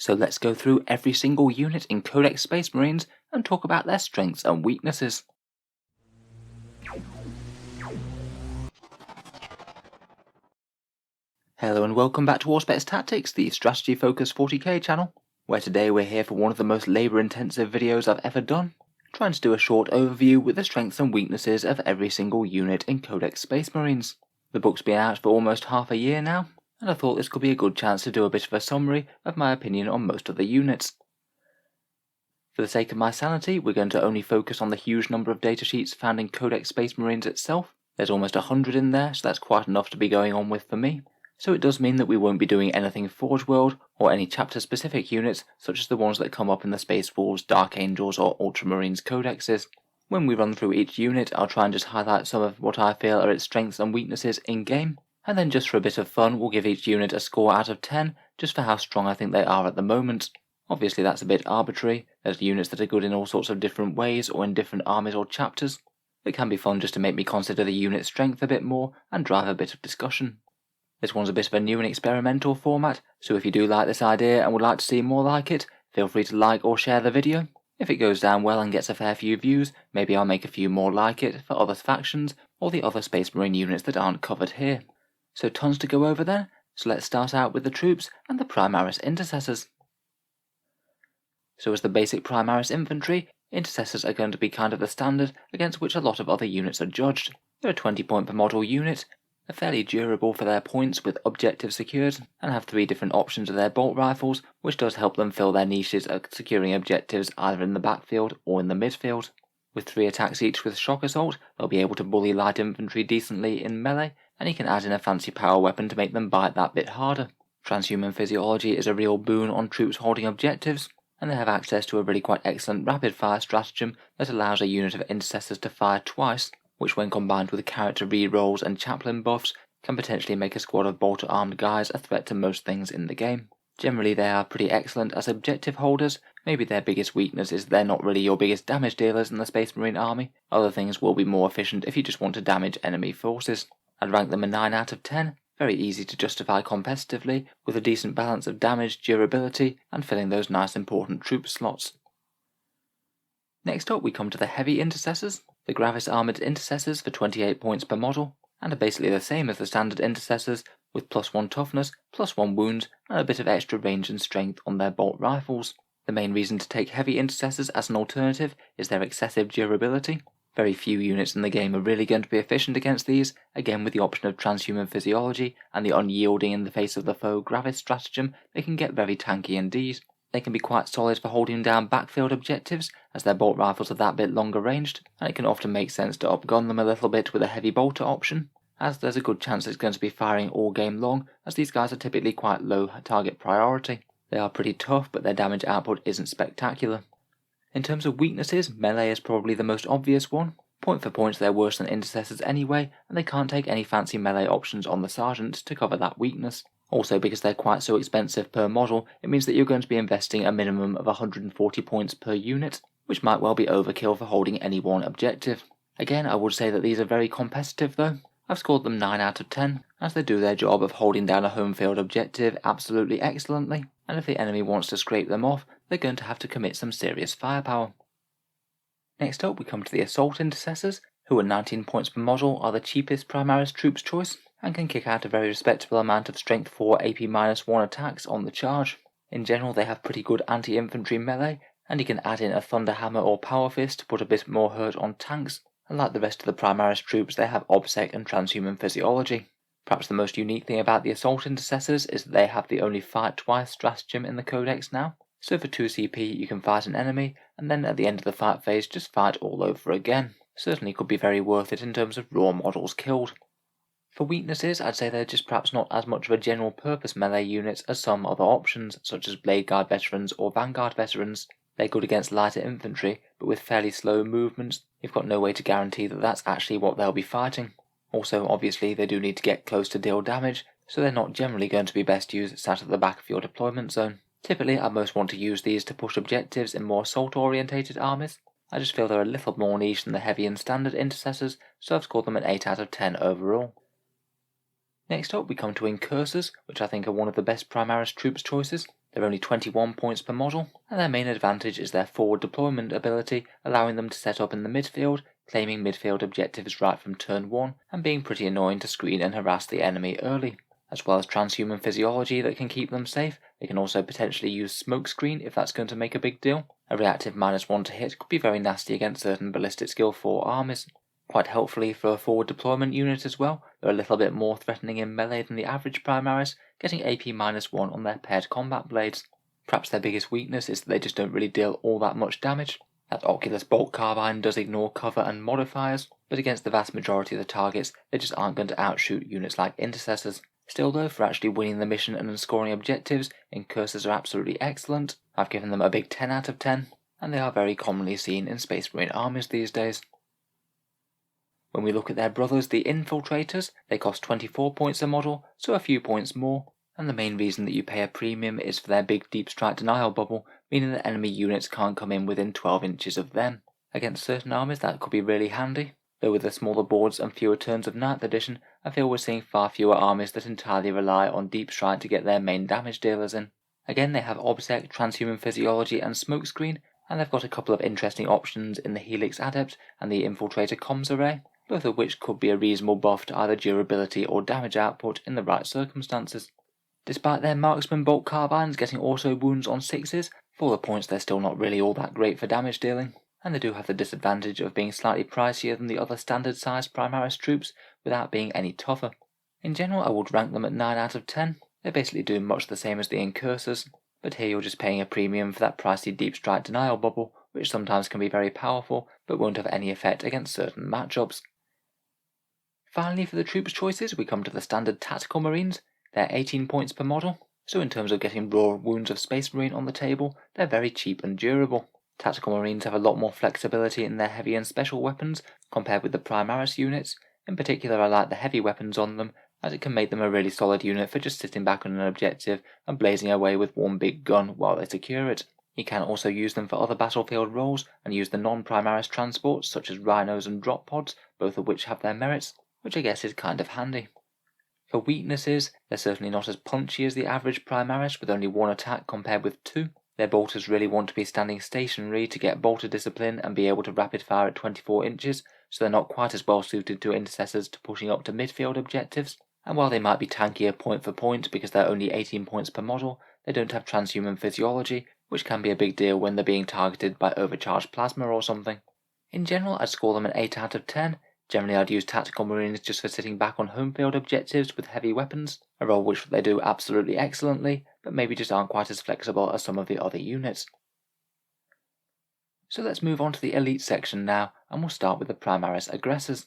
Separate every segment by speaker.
Speaker 1: So let's go through every single unit in Codex Space Marines and talk about their strengths and weaknesses. Hello and welcome back to Auspex Tactics, the strategy focused 40k channel, where today we're here for one of the most labour intensive videos I've ever done, trying to do a short overview with the strengths and weaknesses of every single unit in Codex Space Marines. The book's been out for almost half a year now, and I thought this could be a good chance to do a bit of a summary of my opinion on most of the units. For the sake of my sanity, we're going to only focus on the huge number of datasheets found in Codex Space Marines itself. There's almost 100 in there, so that's quite enough to be going on with for me. So it does mean that we won't be doing anything Forge World or any chapter specific units such as the ones that come up in the Space Wolves, Dark Angels or Ultramarines codexes. When we run through each unit, I'll try and just highlight some of what I feel are its strengths and weaknesses in game, and then just for a bit of fun we'll give each unit a score out of 10 just for how strong I think they are at the moment. Obviously that's a bit arbitrary, there's units that are good in all sorts of different ways or in different armies or chapters. It can be fun just to make me consider the unit's strength a bit more and drive a bit of discussion. This one's a bit of a new and experimental format, so if you do like this idea and would like to see more like it, feel free to like or share the video. If it goes down well and gets a fair few views, maybe I'll make a few more like it for other factions or the other Space Marine units that aren't covered here. So tons to go over there, so let's start out with the troops and the Primaris Intercessors. So as the basic Primaris infantry, Intercessors are going to be kind of the standard against which a lot of other units are judged. They're a 20 point per model unit, are fairly durable for their points with objectives secured, and have 3 different options of their bolt rifles, which does help them fill their niches at securing objectives either in the backfield or in the midfield. With 3 attacks each with shock assault, they'll be able to bully light infantry decently in melee, and you can add in a fancy power weapon to make them bite that bit harder. Transhuman physiology is a real boon on troops holding objectives, and they have access to a really quite excellent rapid fire stratagem that allows a unit of intercessors to fire twice, which when combined with character rerolls and chaplain buffs can potentially make a squad of bolter armed guys a threat to most things in the game. Generally they are pretty excellent as objective holders. Maybe their biggest weakness is they're not really your biggest damage dealers in the Space Marine army. Other things will be more efficient if you just want to damage enemy forces. I'd rank them a 9 out of 10, very easy to justify competitively, with a decent balance of damage, durability, and filling those nice important troop slots. Next up we come to the Heavy Intercessors, the Gravis Armoured Intercessors for 28 points per model, and are basically the same as the standard Intercessors, with +1 toughness, +1 wounds, and a bit of extra range and strength on their bolt rifles. The main reason to take Heavy Intercessors as an alternative is their excessive durability. Very few units in the game are really going to be efficient against these, again with the option of transhuman physiology and the unyielding in the face of the foe Gravis stratagem, they can get very tanky indeed. They can be quite solid for holding down backfield objectives, as their bolt rifles are that bit longer ranged, and it can often make sense to upgun them a little bit with a heavy bolter option, as there's a good chance it's going to be firing all game long, as these guys are typically quite low target priority. They are pretty tough, but their damage output isn't spectacular. In terms of weaknesses, melee is probably the most obvious one. Point for points they're worse than Intercessors anyway, and they can't take any fancy melee options on the Sergeant to cover that weakness. Also, because they're quite so expensive per model, it means that you're going to be investing a minimum of 140 points per unit, which might well be overkill for holding any one objective. Again, I would say that these are very competitive though. I've scored them 9 out of 10, as they do their job of holding down a home field objective absolutely excellently, and if the enemy wants to scrape them off, they're going to have to commit some serious firepower. Next up we come to the Assault Intercessors, who at 19 points per model are the cheapest Primaris troops choice, and can kick out a very respectable amount of Strength 4 AP-1 attacks on the charge. In general they have pretty good anti-infantry melee, and you can add in a Thunder Hammer or Power Fist to put a bit more hurt on tanks, and like the rest of the Primaris troops they have OBSEC and Transhuman Physiology. Perhaps the most unique thing about the Assault Intercessors is that they have the only Fight Twice stratagem in the Codex now, so for 2 CP you can fight an enemy, and then at the end of the fight phase just fight all over again. Certainly could be very worth it in terms of raw models killed. For weaknesses, I'd say they're just perhaps not as much of a general purpose melee unit as some other options, such as Blade Guard veterans or Vanguard veterans. They're good against lighter infantry, but with fairly slow movements, you've got no way to guarantee that that's actually what they'll be fighting. Also, obviously, they do need to get close to deal damage, so they're not generally going to be best used sat at the back of your deployment zone. Typically, I most want to use these to push objectives in more assault-orientated armies. I just feel they're a little more niche than the heavy and standard intercessors, so I've scored them an 8 out of 10 overall. Next up we come to Incursors, which I think are one of the best Primaris troops choices. They're only 21 points per model, and their main advantage is their forward deployment ability, allowing them to set up in the midfield, claiming midfield objectives right from turn 1, and being pretty annoying to screen and harass the enemy early. As well as transhuman physiology that can keep them safe, they can also potentially use smokescreen if that's going to make a big deal. A reactive -1 to hit could be very nasty against certain ballistic skill 4 armies. Quite helpfully for a forward deployment unit as well, they're a little bit more threatening in melee than the average Primaris, getting AP -1 on their paired combat blades. Perhaps their biggest weakness is that they just don't really deal all that much damage. That Oculus Bolt Carbine does ignore cover and modifiers, but against the vast majority of the targets, they just aren't going to outshoot units like Intercessors. Still though, for actually winning the mission and scoring objectives, Incursors are absolutely excellent. I've given them a big 10 out of 10, and they are very commonly seen in Space Marine armies these days. When we look at their brothers, the Infiltrators, they cost 24 points a model, so a few points more, and the main reason that you pay a premium is for their big deep strike denial bubble, meaning that enemy units can't come in within 12 inches of them. Against certain armies that could be really handy, though with the smaller boards and fewer turns of 9th edition, I feel we're seeing far fewer armies that entirely rely on deep strike to get their main damage dealers in. Again, they have Auspex, transhuman physiology and smokescreen, and they've got a couple of interesting options in the Helix Adept and the Infiltrator Comms Array, both of which could be a reasonable buff to either durability or damage output in the right circumstances. Despite their marksman bolt carbines getting auto wounds on 6s, for the points they're still not really all that great for damage dealing, and they do have the disadvantage of being slightly pricier than the other standard sized Primaris troops without being any tougher. In general, I would rank them at 9 out of 10. They basically do much the same as the Incursors, but here you're just paying a premium for that pricey deep strike denial bubble, which sometimes can be very powerful but won't have any effect against certain matchups. Finally, for the troops choices, we come to the standard Tactical Marines. They're 18 points per model, so in terms of getting raw wounds of Space Marine on the table, they're very cheap and durable. Tactical Marines have a lot more flexibility in their heavy and special weapons compared with the Primaris units. In particular, I like the heavy weapons on them, as it can make them a really solid unit for just sitting back on an objective and blazing away with one big gun while they secure it. You can also use them for other battlefield roles and use the non-Primaris transports such as rhinos and drop pods, both of which have their merits, which I guess is kind of handy. For weaknesses, they're certainly not as punchy as the average Primaris with only 1 attack compared with 2. Their bolters really want to be standing stationary to get bolter discipline and be able to rapid fire at 24 inches, so they're not quite as well suited to Intercessors to pushing up to midfield objectives. And while they might be tankier point for point because they're only 18 points per model, they don't have transhuman physiology, which can be a big deal when they're being targeted by overcharged plasma or something. In general, I'd score them an 8 out of 10. Generally, I'd use Tactical Marines just for sitting back on home field objectives with heavy weapons, a role which they do absolutely excellently, but maybe just aren't quite as flexible as some of the other units. So let's move on to the elite section now, and we'll start with the Primaris Aggressors.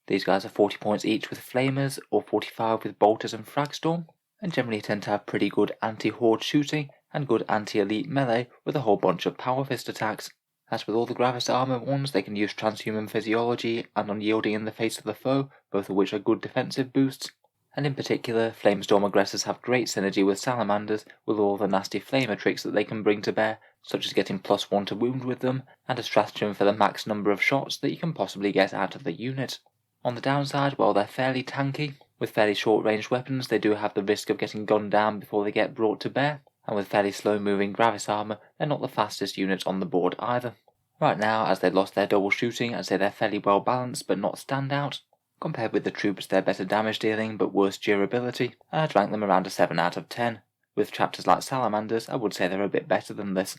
Speaker 1: These guys are 40 points each with Flamers, or 45 with Bolters and Fragstorm, and generally tend to have pretty good anti-horde shooting and good anti-elite melee with a whole bunch of Power Fist attacks. As with all the Gravis armor ones, they can use transhuman physiology and unyielding in the face of the foe, both of which are good defensive boosts. And in particular, Flamestorm aggressors have great synergy with Salamanders with all the nasty flamer tricks that they can bring to bear, such as getting +1 to wound with them, and a stratagem for the max number of shots that you can possibly get out of the unit. On the downside, while they're fairly tanky, with fairly short-range weapons they do have the risk of getting gunned down before they get brought to bear, and with fairly slow-moving Gravis armor, they're not the fastest units on the board either. Right now, as they've lost their double shooting, I'd say they're fairly well balanced but not standout. Compared with the troops, they're better damage dealing but worse durability, and I'd rank them around a 7 out of 10. With chapters like Salamanders, I would say they're a bit better than this.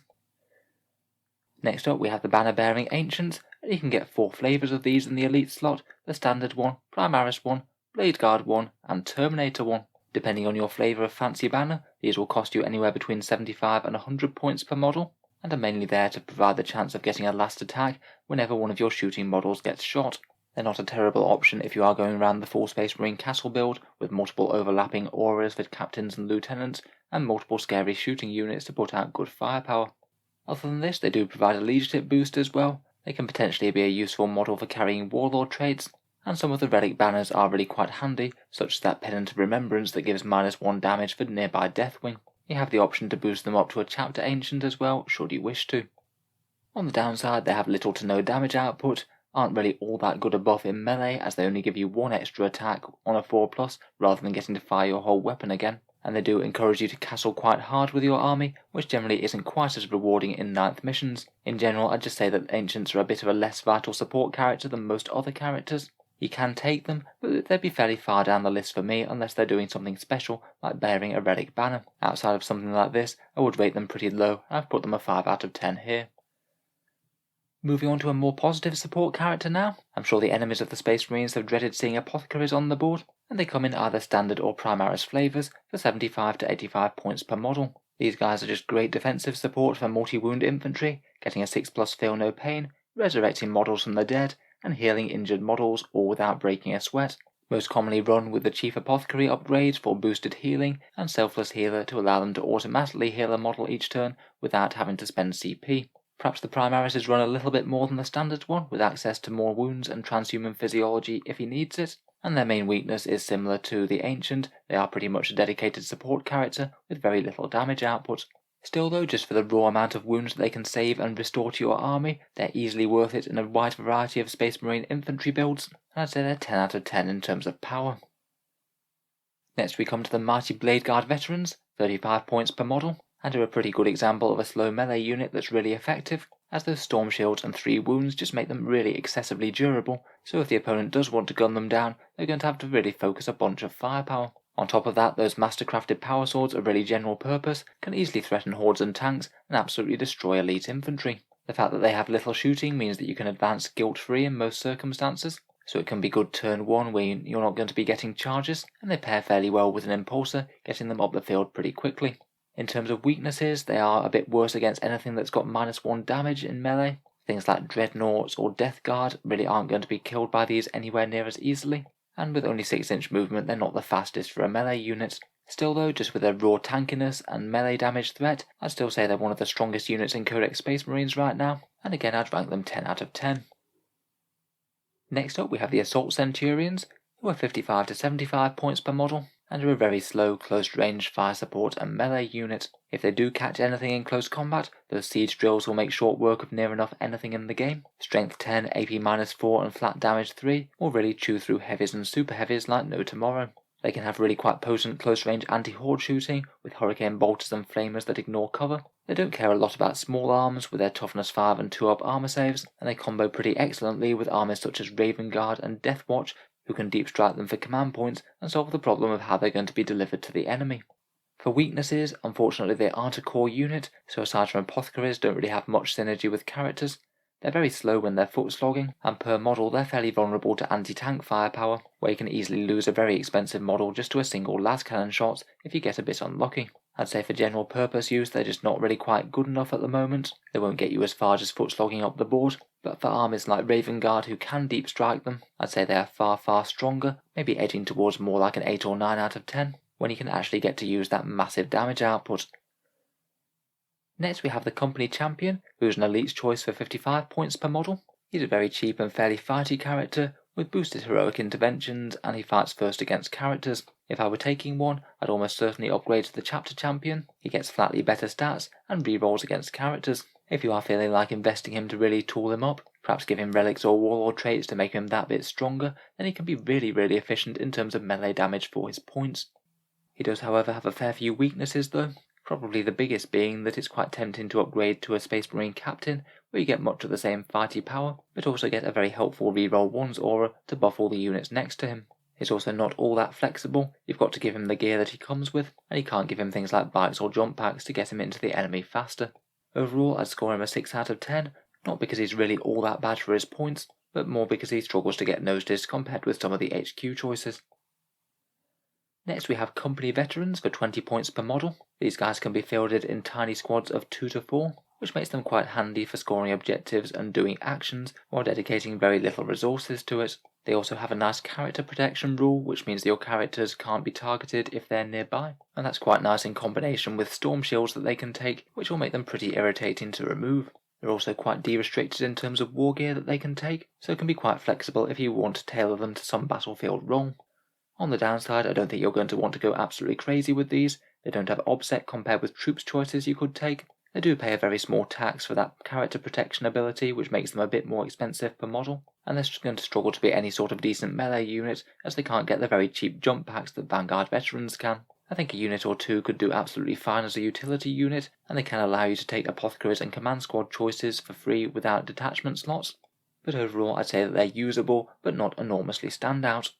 Speaker 1: Next up, we have the banner-bearing Ancients, and you can get 4 flavours of these in the elite slot: the Standard one, Primaris one, Blade Guard one, and Terminator one. Depending on your flavour of fancy banner, these will cost you anywhere between 75 and 100 points per model, and are mainly there to provide the chance of getting a last attack whenever one of your shooting models gets shot. They're not a terrible option if you are going around the full Space Marine castle build with multiple overlapping auras for captains and lieutenants, and multiple scary shooting units to put out good firepower. Other than this, they do provide a leadership boost as well. They can potentially be a useful model for carrying warlord traits, and some of the relic banners are really quite handy, such as that Pennant of Remembrance that gives -1 damage for nearby Deathwing. You have the option to boost them up to a chapter ancient as well, should you wish to. On the downside, they have little to no damage output, aren't really all that good a buff in melee as they only give you 1 extra attack on a 4+, rather than getting to fire your whole weapon again. and they do encourage you to castle quite hard with your army, which generally isn't quite as rewarding in 9th missions. In general, I'd just say that Ancients are a bit of a less vital support character than most other characters. You can take them, but they'd be fairly far down the list for me unless they're doing something special, like bearing a relic banner. Outside of something like this, I would rate them pretty low, and I've put them a 5 out of 10 here. Moving on to a more positive support character now. I'm sure the enemies of the Space Marines have dreaded seeing apothecaries on the board, and they come in either standard or Primaris flavours for 75 to 85 points per model. These guys are just great defensive support for multi-wound infantry, getting a 6+ feel no pain, resurrecting models from the dead, and healing injured models all without breaking a sweat. Most commonly run with the Chief Apothecary upgrade for boosted healing and Selfless Healer to allow them to automatically heal a model each turn without having to spend CP. Perhaps the Primaris is run a little bit more than the standard one, with access to more wounds and transhuman physiology if he needs it, and their main weakness is similar to the Ancient. They are pretty much a dedicated support character with very little damage output. Still though, just for the raw amount of wounds that they can save and restore to your army, they're easily worth it in a wide variety of Space Marine infantry builds, and I'd say they're 10 out of 10 in terms of power. Next we come to the Mighty Blade Guard Veterans, 35 points per model, and are a pretty good example of a slow melee unit that's really effective, as those Storm Shields and 3 wounds just make them really excessively durable, so if the opponent does want to gun them down, they're going to have to really focus a bunch of firepower. On top of that, those mastercrafted power swords are really general purpose, can easily threaten hordes and tanks, and absolutely destroy elite infantry. The fact that they have little shooting means that you can advance guilt-free in most circumstances, so it can be good turn 1 where you're not going to be getting charges, and they pair fairly well with an Impulsor, getting them up the field pretty quickly. In terms of weaknesses, they are a bit worse against anything that's got -1 damage in melee. Things like Dreadnoughts or Death Guard really aren't going to be killed by these anywhere near as easily, and with only 6-inch movement they're not the fastest for a melee unit. Still though, just with their raw tankiness and melee damage threat, I'd still say they're one of the strongest units in Codex Space Marines right now, and again I'd rank them 10 out of 10. Next up we have the Assault Centurions, who are 55 to 75 points per model, and are a very slow, close-range fire support and melee unit. If they do catch anything in close combat, those siege drills will make short work of near enough anything in the game. Strength 10, AP -4 and flat damage 3 will really chew through heavies and super heavies like no tomorrow. They can have really quite potent close-range anti-horde shooting, with hurricane bolters and flamers that ignore cover. They don't care a lot about small arms with their toughness 5 and 2-up armor saves, and they combo pretty excellently with armies such as Raven Guard and Death Watch, who can deep strike them for command points and solve the problem of how they're going to be delivered to the enemy. For weaknesses, unfortunately they aren't a core unit, so aside from apothecaries don't really have much synergy with characters. They're very slow when they're foot slogging, and per model they're fairly vulnerable to anti-tank firepower, where you can easily lose a very expensive model just to a single las cannon shot if you get a bit unlucky. I'd say for general purpose use they're just not really quite good enough at the moment. They won't get you as far as foot slogging up the board, but for armies like Raven Guard who can deep strike them, I'd say they are far stronger, maybe edging towards more like an 8 or 9 out of 10, when you can actually get to use that massive damage output. Next we have the Company Champion, who is an elite's choice for 55 points per model. He's a very cheap and fairly fighty character, with boosted heroic interventions, and he fights first against characters. If I were taking one, I'd almost certainly upgrade to the Chapter Champion. He gets flatly better stats, and rerolls against characters. If you are feeling like investing him to really tool him up, perhaps give him relics or warlord traits to make him that bit stronger, then he can be really efficient in terms of melee damage for his points. He does however have a fair few weaknesses though. Probably the biggest being that it's quite tempting to upgrade to a Space Marine Captain, where you get much of the same fighty power, but also get a very helpful reroll ones aura to buff all the units next to him. He's also not all that flexible. You've got to give him the gear that he comes with, and you can't give him things like bikes or jump packs to get him into the enemy faster. Overall, I'd score him a 6 out of 10, not because he's really all that bad for his points, but more because he struggles to get noticed compared with some of the HQ choices. Next we have Company Veterans for 20 points per model. These guys can be fielded in tiny squads of 2 to 4, which makes them quite handy for scoring objectives and doing actions while dedicating very little resources to it. They also have a nice character protection rule, which means that your characters can't be targeted if they're nearby, and that's quite nice in combination with storm shields that they can take, which will make them pretty irritating to remove. They're also quite de-restricted in terms of war gear that they can take, so it can be quite flexible if you want to tailor them to some battlefield role. On the downside, I don't think you're going to want to go absolutely crazy with these. They don't have OBSEC compared with troops choices you could take. They do pay a very small tax for that character protection ability, which makes them a bit more expensive per model, and they're going to struggle to be any sort of decent melee unit, as they can't get the very cheap jump packs that Vanguard veterans can. I think a unit or two could do absolutely fine as a utility unit, and they can allow you to take apothecaries and command squad choices for free without detachment slots, but overall I'd say that they're usable but not enormously standout.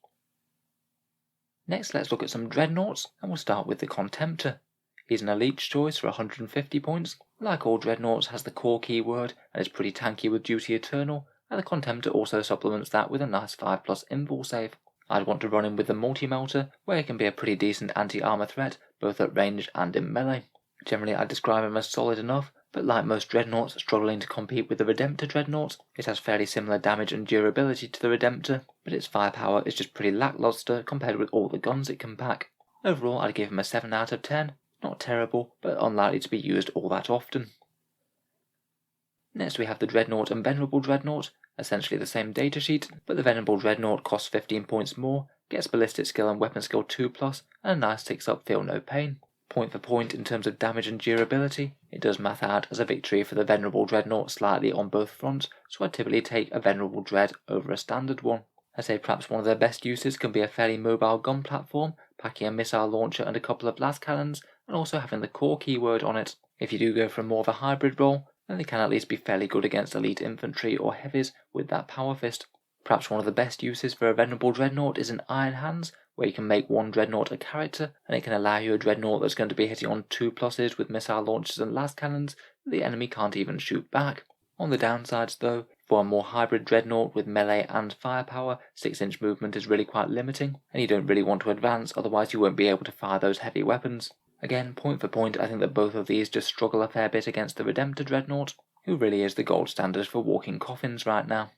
Speaker 1: Next, let's look at some dreadnoughts, and we'll start with the Contemptor. He's an elite choice for 150 points. Like all dreadnoughts, has the core keyword and is pretty tanky with Duty Eternal, and the Contemptor also supplements that with a nice 5+ invul save. I'd want to run him with the Multi-Melter, where he can be a pretty decent anti-armor threat, both at range and in melee. Generally I'd describe him as solid enough, but like most dreadnoughts struggling to compete with the Redemptor dreadnought, it has fairly similar damage and durability to the Redemptor, but its firepower is just pretty lackluster compared with all the guns it can pack. Overall I'd give him a 7 out of 10, not terrible, but unlikely to be used all that often. Next we have the Dreadnought and Venerable Dreadnought, essentially the same datasheet, but the Venerable Dreadnought costs 15 points more, gets Ballistic Skill and Weapon Skill 2+, and a nice 6-up Feel No Pain. Point for point in terms of damage and durability, it does math out as a victory for the Venerable Dreadnought slightly on both fronts, so I typically take a Venerable Dread over a standard one. I'd say perhaps one of their best uses can be a fairly mobile gun platform, packing a missile launcher and a couple of las cannons, and also having the core keyword on it. If you do go for more of a hybrid role, then they can at least be fairly good against elite infantry or heavies with that power fist. Perhaps one of the best uses for a Venerable Dreadnought is in Iron Hands, where you can make one Dreadnought a character, and it can allow you a Dreadnought that's going to be hitting on 2+ with missile launchers and las cannons that the enemy can't even shoot back. On the downsides though, for a more hybrid Dreadnought with melee and firepower, 6-inch movement is really quite limiting, and you don't really want to advance, otherwise you won't be able to fire those heavy weapons. Again, point for point, I think that both of these just struggle a fair bit against the Redemptor Dreadnought, who really is the gold standard for walking coffins right now.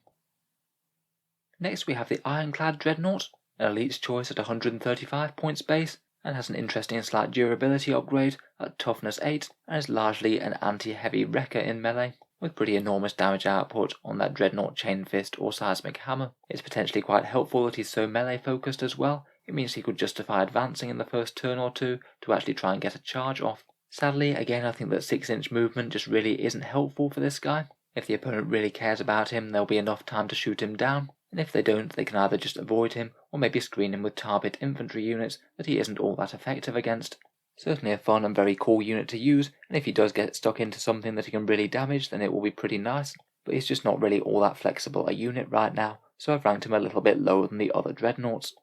Speaker 1: Next we have the Ironclad Dreadnought, an elite's choice at 135 points base, and has an interesting slight durability upgrade at toughness 8, and is largely an anti-heavy wrecker in melee, with pretty enormous damage output on that Dreadnought Chain Fist or Seismic Hammer. It's potentially quite helpful that he's so melee focused as well. It means he could justify advancing in the first turn or two to actually try and get a charge off. Sadly, again I think that 6-inch movement just really isn't helpful for this guy. If the opponent really cares about him, there'll be enough time to shoot him down, and if they don't, they can either just avoid him or maybe screen him with Tarbit infantry units that he isn't all that effective against. Certainly a fun and very cool unit to use, and if he does get stuck into something that he can really damage, then it will be pretty nice, but he's just not really all that flexible a unit right now, so I've ranked him a little bit lower than the other dreadnoughts.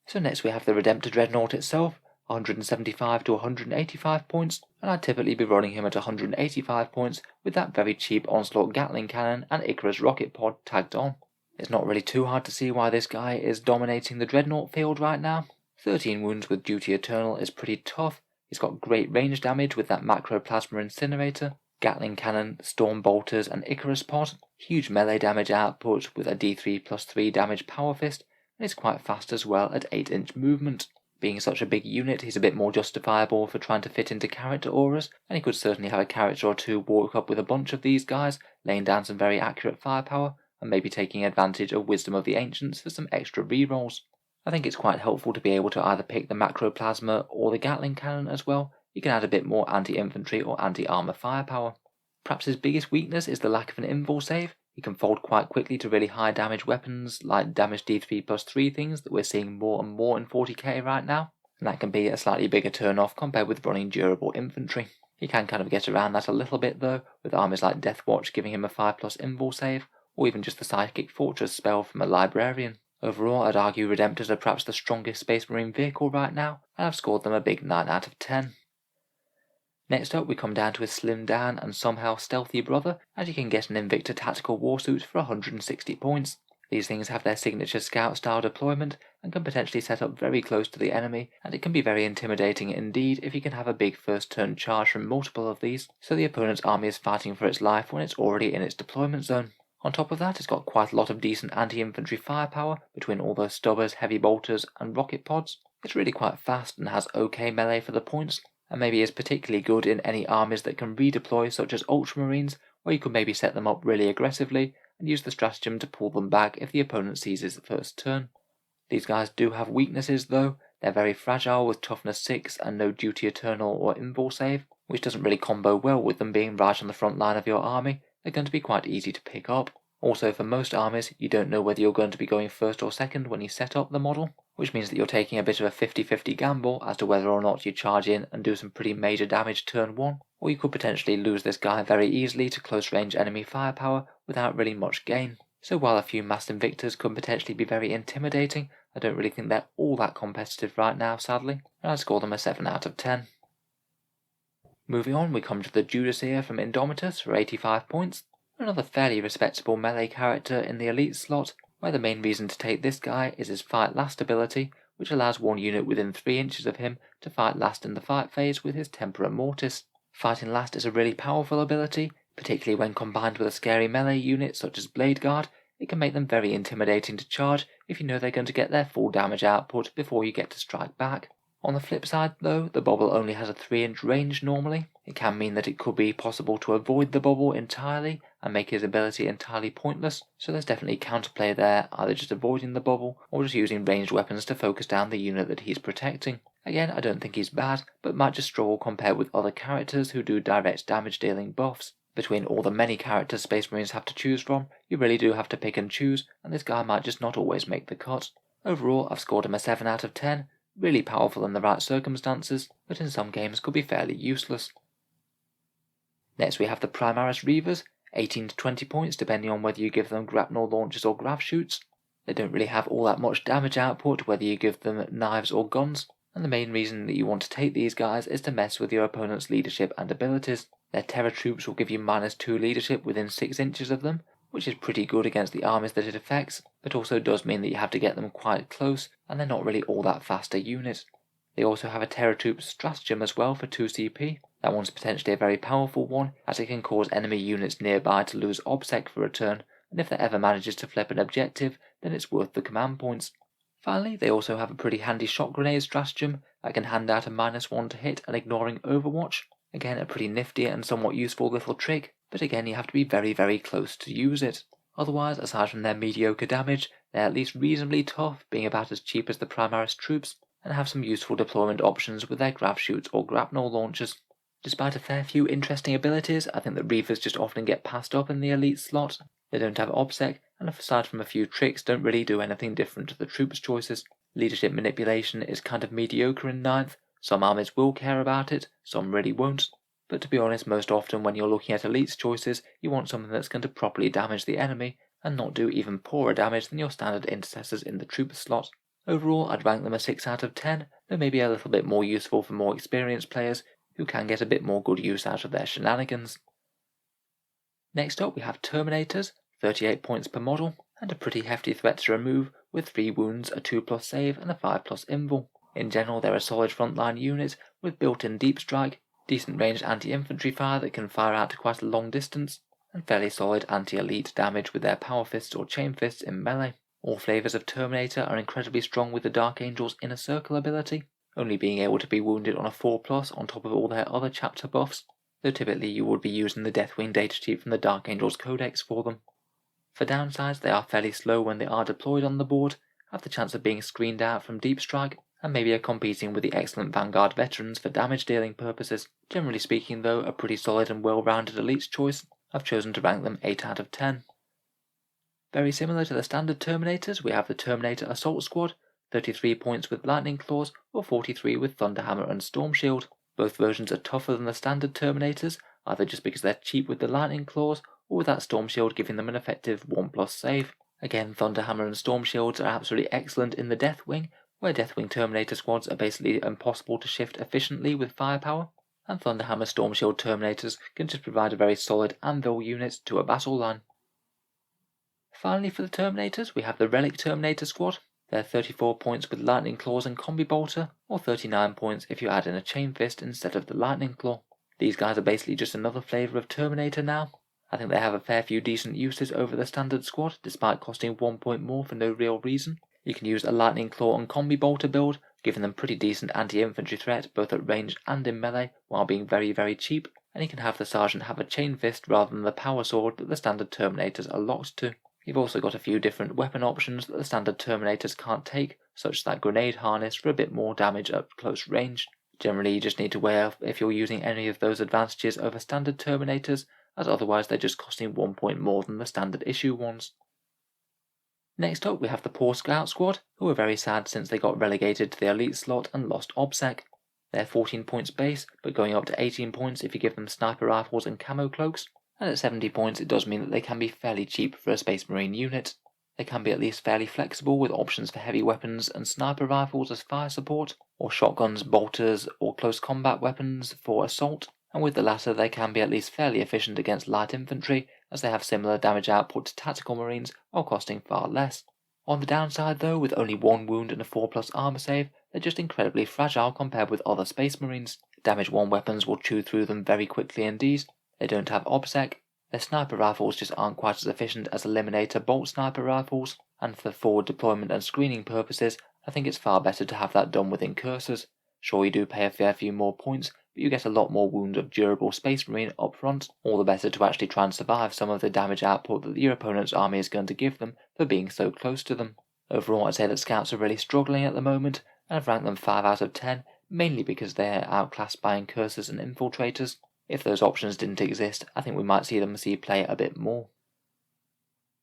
Speaker 1: So next we have the Redemptor Dreadnought itself, 175 to 185 points, and I'd typically be running him at 185 points with that very cheap Onslaught Gatling Cannon and Icarus Rocket Pod tagged on. It's not really too hard to see why this guy is dominating the Dreadnought field right now. 13 wounds with Duty Eternal is pretty tough. He's got great range damage with that Macro Plasma Incinerator, Gatling Cannon, Storm Bolters and Icarus Pod, huge melee damage output with a D3+3 damage Power Fist, and is quite fast as well at 8-inch movement. Being such a big unit, he's a bit more justifiable for trying to fit into character auras, and he could certainly have a character or two walk up with a bunch of these guys, laying down some very accurate firepower, and maybe taking advantage of Wisdom of the Ancients for some extra rerolls. I think it's quite helpful to be able to either pick the Macro Plasma or the Gatling Cannon as well. You can add a bit more anti-infantry or anti-armor firepower. Perhaps his biggest weakness is the lack of an invul save. He can fold quite quickly to really high damage weapons like damage D3+3 things that we're seeing more and more in 40k right now, and that can be a slightly bigger turn off compared with running durable infantry. He can kind of get around that a little bit though, with armies like Deathwatch giving him a 5+ invul save, or even just the Psychic Fortress spell from a Librarian. Overall, I'd argue Redemptors are perhaps the strongest Space Marine vehicle right now, and I've scored them a big 9 out of 10. Next up we come down to his slimmed down and somehow stealthy brother, and you can get an Invicta Tactical Warsuit for 160 points. These things have their signature scout style deployment and can potentially set up very close to the enemy, and it can be very intimidating indeed if you can have a big first turn charge from multiple of these, so the opponent's army is fighting for its life when it's already in its deployment zone. On top of that, it's got quite a lot of decent anti-infantry firepower between all those stubbers, heavy bolters and rocket pods. It's really quite fast and has okay melee for the points, and maybe is particularly good in any armies that can redeploy, such as Ultramarines, where you could maybe set them up really aggressively and use the stratagem to pull them back if the opponent seizes the first turn. These guys do have weaknesses though. They're very fragile with toughness 6 and no Duty Eternal or invul save, which doesn't really combo well with them being right on the front line of your army. They're going to be quite easy to pick up. Also, for most armies, you don't know whether you're going to be going first or second when you set up the model, which means that you're taking a bit of a 50-50 gamble as to whether or not you charge in and do some pretty major damage turn 1, or you could potentially lose this guy very easily to close range enemy firepower without really much gain. So while a few Mass Invictors could potentially be very intimidating, I don't really think they're all that competitive right now, sadly, and I'd score them a 7 out of 10. Moving on, we come to the Judaseer from Indomitus for 85 points, another fairly respectable melee character in the elite slot, where the main reason to take this guy is his Fight Last ability, which allows one unit within 3 inches of him to fight last in the fight phase with his Tempera Mortis. Fighting last is a really powerful ability, particularly when combined with a scary melee unit such as Blade Guard. It can make them very intimidating to charge if you know they're going to get their full damage output before you get to strike back. On the flip side though, the bubble only has a 3-inch range normally. It can mean that it could be possible to avoid the bubble entirely and make his ability entirely pointless, so there's definitely counterplay there, either just avoiding the bubble or just using ranged weapons to focus down the unit that he's protecting. Again, I don't think he's bad, but might just struggle compared with other characters who do direct damage dealing buffs. Between all the many characters Space Marines have to choose from, you really do have to pick and choose, and this guy might just not always make the cut. Overall, I've scored him a 7 out of 10, really powerful in the right circumstances, but in some games could be fairly useless. Next we have the Primaris Reavers, 18 to 20 points depending on whether you give them grapnel launchers or grav shoots. They don't really have all that much damage output whether you give them knives or guns, and the main reason that you want to take these guys is to mess with your opponent's leadership and abilities. Their Terror Troops will give you -2 leadership within 6 inches of them, which is pretty good against the armies that it affects, but also does mean that you have to get them quite close, and they're not really all that fast a unit. They also have a Terror Troop Stratagem as well for 2 CP. That one's potentially a very powerful one, as it can cause enemy units nearby to lose Auspex for a turn, and if that ever manages to flip an objective, then it's worth the command points. Finally, they also have a pretty handy Shock Grenade Stratagem that can hand out a -1 to hit and ignoring Overwatch. Again, a pretty nifty and somewhat useful little trick, but again you have to be very close to use it. Otherwise, aside from their mediocre damage, they're at least reasonably tough, being about as cheap as the Primaris troops, and have some useful deployment options with their grav shoots or grapnel launchers. Despite a fair few interesting abilities, I think that Reavers just often get passed up in the elite slot. They don't have OBSEC, and aside from a few tricks, don't really do anything different to the troops' choices. Leadership manipulation is kind of mediocre in 9th, some armies will care about it, some really won't. But to be honest, most often when you're looking at elites choices, you want something that's going to properly damage the enemy, and not do even poorer damage than your standard intercessors in the trooper slot. Overall, I'd rank them a 6 out of 10, though maybe a little bit more useful for more experienced players who can get a bit more good use out of their shenanigans. Next up we have Terminators, 38 points per model, and a pretty hefty threat to remove, with 3 wounds, a 2+ save, and a 5+ invul. In general, they're a solid frontline unit with built-in deep strike, decent ranged anti-infantry fire that can fire out to quite a long distance, and fairly solid anti-elite damage with their power fists or chain fists in melee. All flavours of Terminator are incredibly strong with the Dark Angel's Inner Circle ability, only being able to be wounded on a 4+ on top of all their other chapter buffs, though typically you would be using the Deathwing datasheet from the Dark Angel's Codex for them. For downsides, they are fairly slow when they are deployed on the board, have the chance of being screened out from deep strike, and maybe are competing with the excellent Vanguard veterans for damage dealing purposes. Generally speaking though, a pretty solid and well-rounded elites choice. I've chosen to rank them 8 out of 10. Very similar to the standard Terminators, we have the Terminator Assault Squad, 33 points with Lightning Claws or 43 with Thunderhammer and Storm Shield. Both versions are tougher than the standard Terminators, either just because they're cheap with the Lightning Claws or with that Storm Shield giving them an effective 1+ save. Again, Thunderhammer and Storm Shields are absolutely excellent in the Deathwing, where Deathwing Terminator squads are basically impossible to shift efficiently with firepower, and Thunderhammer Storm Shield Terminators can just provide a very solid anvil unit to a battle line. Finally for the Terminators, we have the Relic Terminator squad. They're 34 points with Lightning Claws and Combi Bolter, or 39 points if you add in a Chain Fist instead of the Lightning Claw. These guys are basically just another flavour of Terminator now. I think they have a fair few decent uses over the standard squad, despite costing 1 point more for no real reason. You can use a Lightning Claw and Combi Bolter build, giving them pretty decent anti-infantry threat both at range and in melee, while being very cheap, and you can have the Sergeant have a Chain Fist rather than the Power Sword that the standard Terminators are locked to. You've also got a few different weapon options that the standard Terminators can't take, such as that Grenade Harness for a bit more damage at close range. Generally you just need to weigh if you're using any of those advantages over standard Terminators, as otherwise they're just costing 1 point more than the standard issue ones. Next up we have the Poor Scout Squad, who are very sad since they got relegated to the elite slot and lost OBSEC. They're 14 points base, but going up to 18 points if you give them sniper rifles and camo cloaks, and at 70 points it does mean that they can be fairly cheap for a Space Marine unit. They can be at least fairly flexible with options for heavy weapons and sniper rifles as fire support, or shotguns, bolters, or close combat weapons for assault, and with the latter they can be at least fairly efficient against light infantry, as they have similar damage output to tactical marines while costing far less. On the downside though, with only 1 wound and a 4+ armor save, they're just incredibly fragile compared with other Space Marines. Damage 1 weapons will chew through them very quickly indeed. They don't have OBSEC. Their sniper rifles just aren't quite as efficient as Eliminator bolt sniper rifles, and for forward deployment and screening purposes, I think it's far better to have that done with incursors. Sure, you do pay a fair few more points, but you get a lot more wounds of durable Space Marine up front, all the better to actually try and survive some of the damage output that your opponent's army is going to give them for being so close to them. Overall, I'd say that Scouts are really struggling at the moment, and I've ranked them 5 out of 10, mainly because they are outclassed by incursors and infiltrators. If those options didn't exist, I think we might see them play a bit more.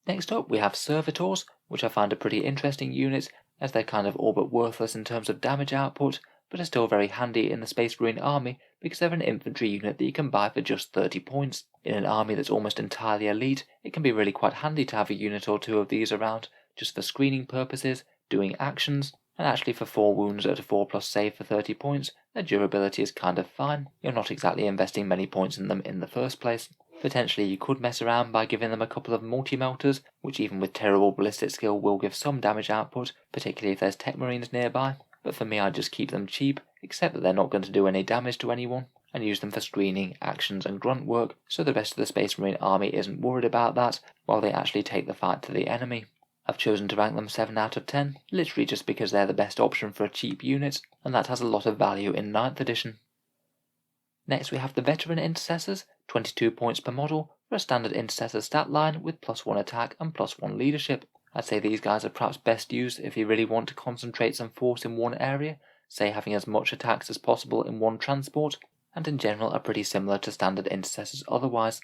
Speaker 1: Next up we have Servitors, which I find a pretty interesting unit, as they're kind of all but worthless in terms of damage output, but are still very handy in the Space Marine army because they're an infantry unit that you can buy for just 30 points. In an army that's almost entirely elite, it can be really quite handy to have a unit or two of these around, just for screening purposes, doing actions, and actually for 4 wounds at a 4+ save for 30 points, their durability is kind of fine. You're not exactly investing many points in them in the first place. Potentially you could mess around by giving them a couple of multi-melters, which even with terrible ballistic skill will give some damage output, particularly if there's tech marines nearby, but for me I'd just keep them cheap, except that they're not going to do any damage to anyone, and use them for screening, actions and grunt work, so the rest of the Space Marine army isn't worried about that, while they actually take the fight to the enemy. I've chosen to rank them 7 out of 10, literally just because they're the best option for a cheap unit, and that has a lot of value in 9th edition. Next we have the Veteran Intercessors, 22 points per model, for a standard Intercessor stat line with +1 attack and +1 leadership. I'd say these guys are perhaps best used if you really want to concentrate some force in one area, say having as much attacks as possible in one transport, and in general are pretty similar to standard Intercessors otherwise.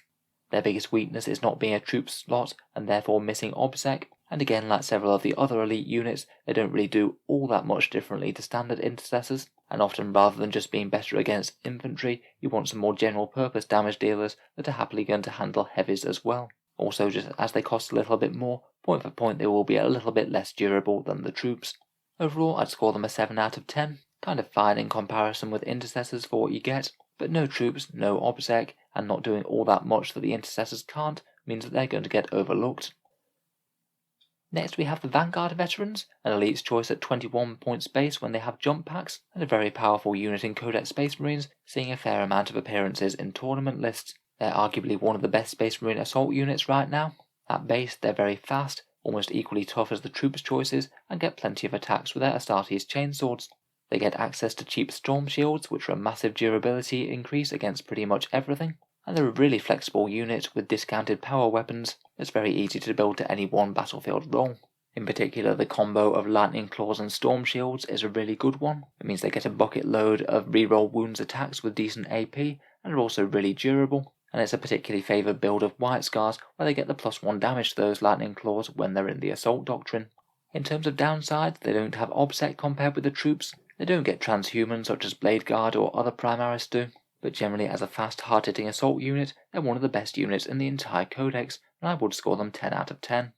Speaker 1: Their biggest weakness is not being a troop slot and therefore missing OBSEC, and again, like several of the other elite units, they don't really do all that much differently to standard Intercessors, and often rather than just being better against infantry, you want some more general purpose damage dealers that are happily going to handle heavies as well. Also, just as they cost a little bit more, point for point they will be a little bit less durable than the troops. Overall, I'd score them a 7 out of 10, kind of fine in comparison with Intercessors for what you get, but no troops, no OBSEC, and not doing all that much that the Intercessors can't, means that they're going to get overlooked. Next we have the Vanguard Veterans, an elite's choice at 21 points base when they have jump packs, and a very powerful unit in Codex Space Marines, seeing a fair amount of appearances in tournament lists. They're arguably one of the best Space Marine assault units right now. At base they're very fast, almost equally tough as the troops' choices, and get plenty of attacks with their Astartes chainswords. They get access to cheap storm shields, which are a massive durability increase against pretty much everything, and they're a really flexible unit with discounted power weapons that's very easy to build to any one battlefield role. In particular, the combo of lightning claws and storm shields is a really good one. It means they get a bucket load of reroll wounds attacks with decent AP, and are also really durable, and it's a particularly favoured build of White Scars where they get the +1 damage to those lightning claws when they're in the assault doctrine. In terms of downsides, they don't have OBSEC compared with the troops, they don't get transhuman such as Blade Guard or other Primaris do, but generally as a fast hard-hitting assault unit, they're one of the best units in the entire Codex, and I would score them 10 out of 10.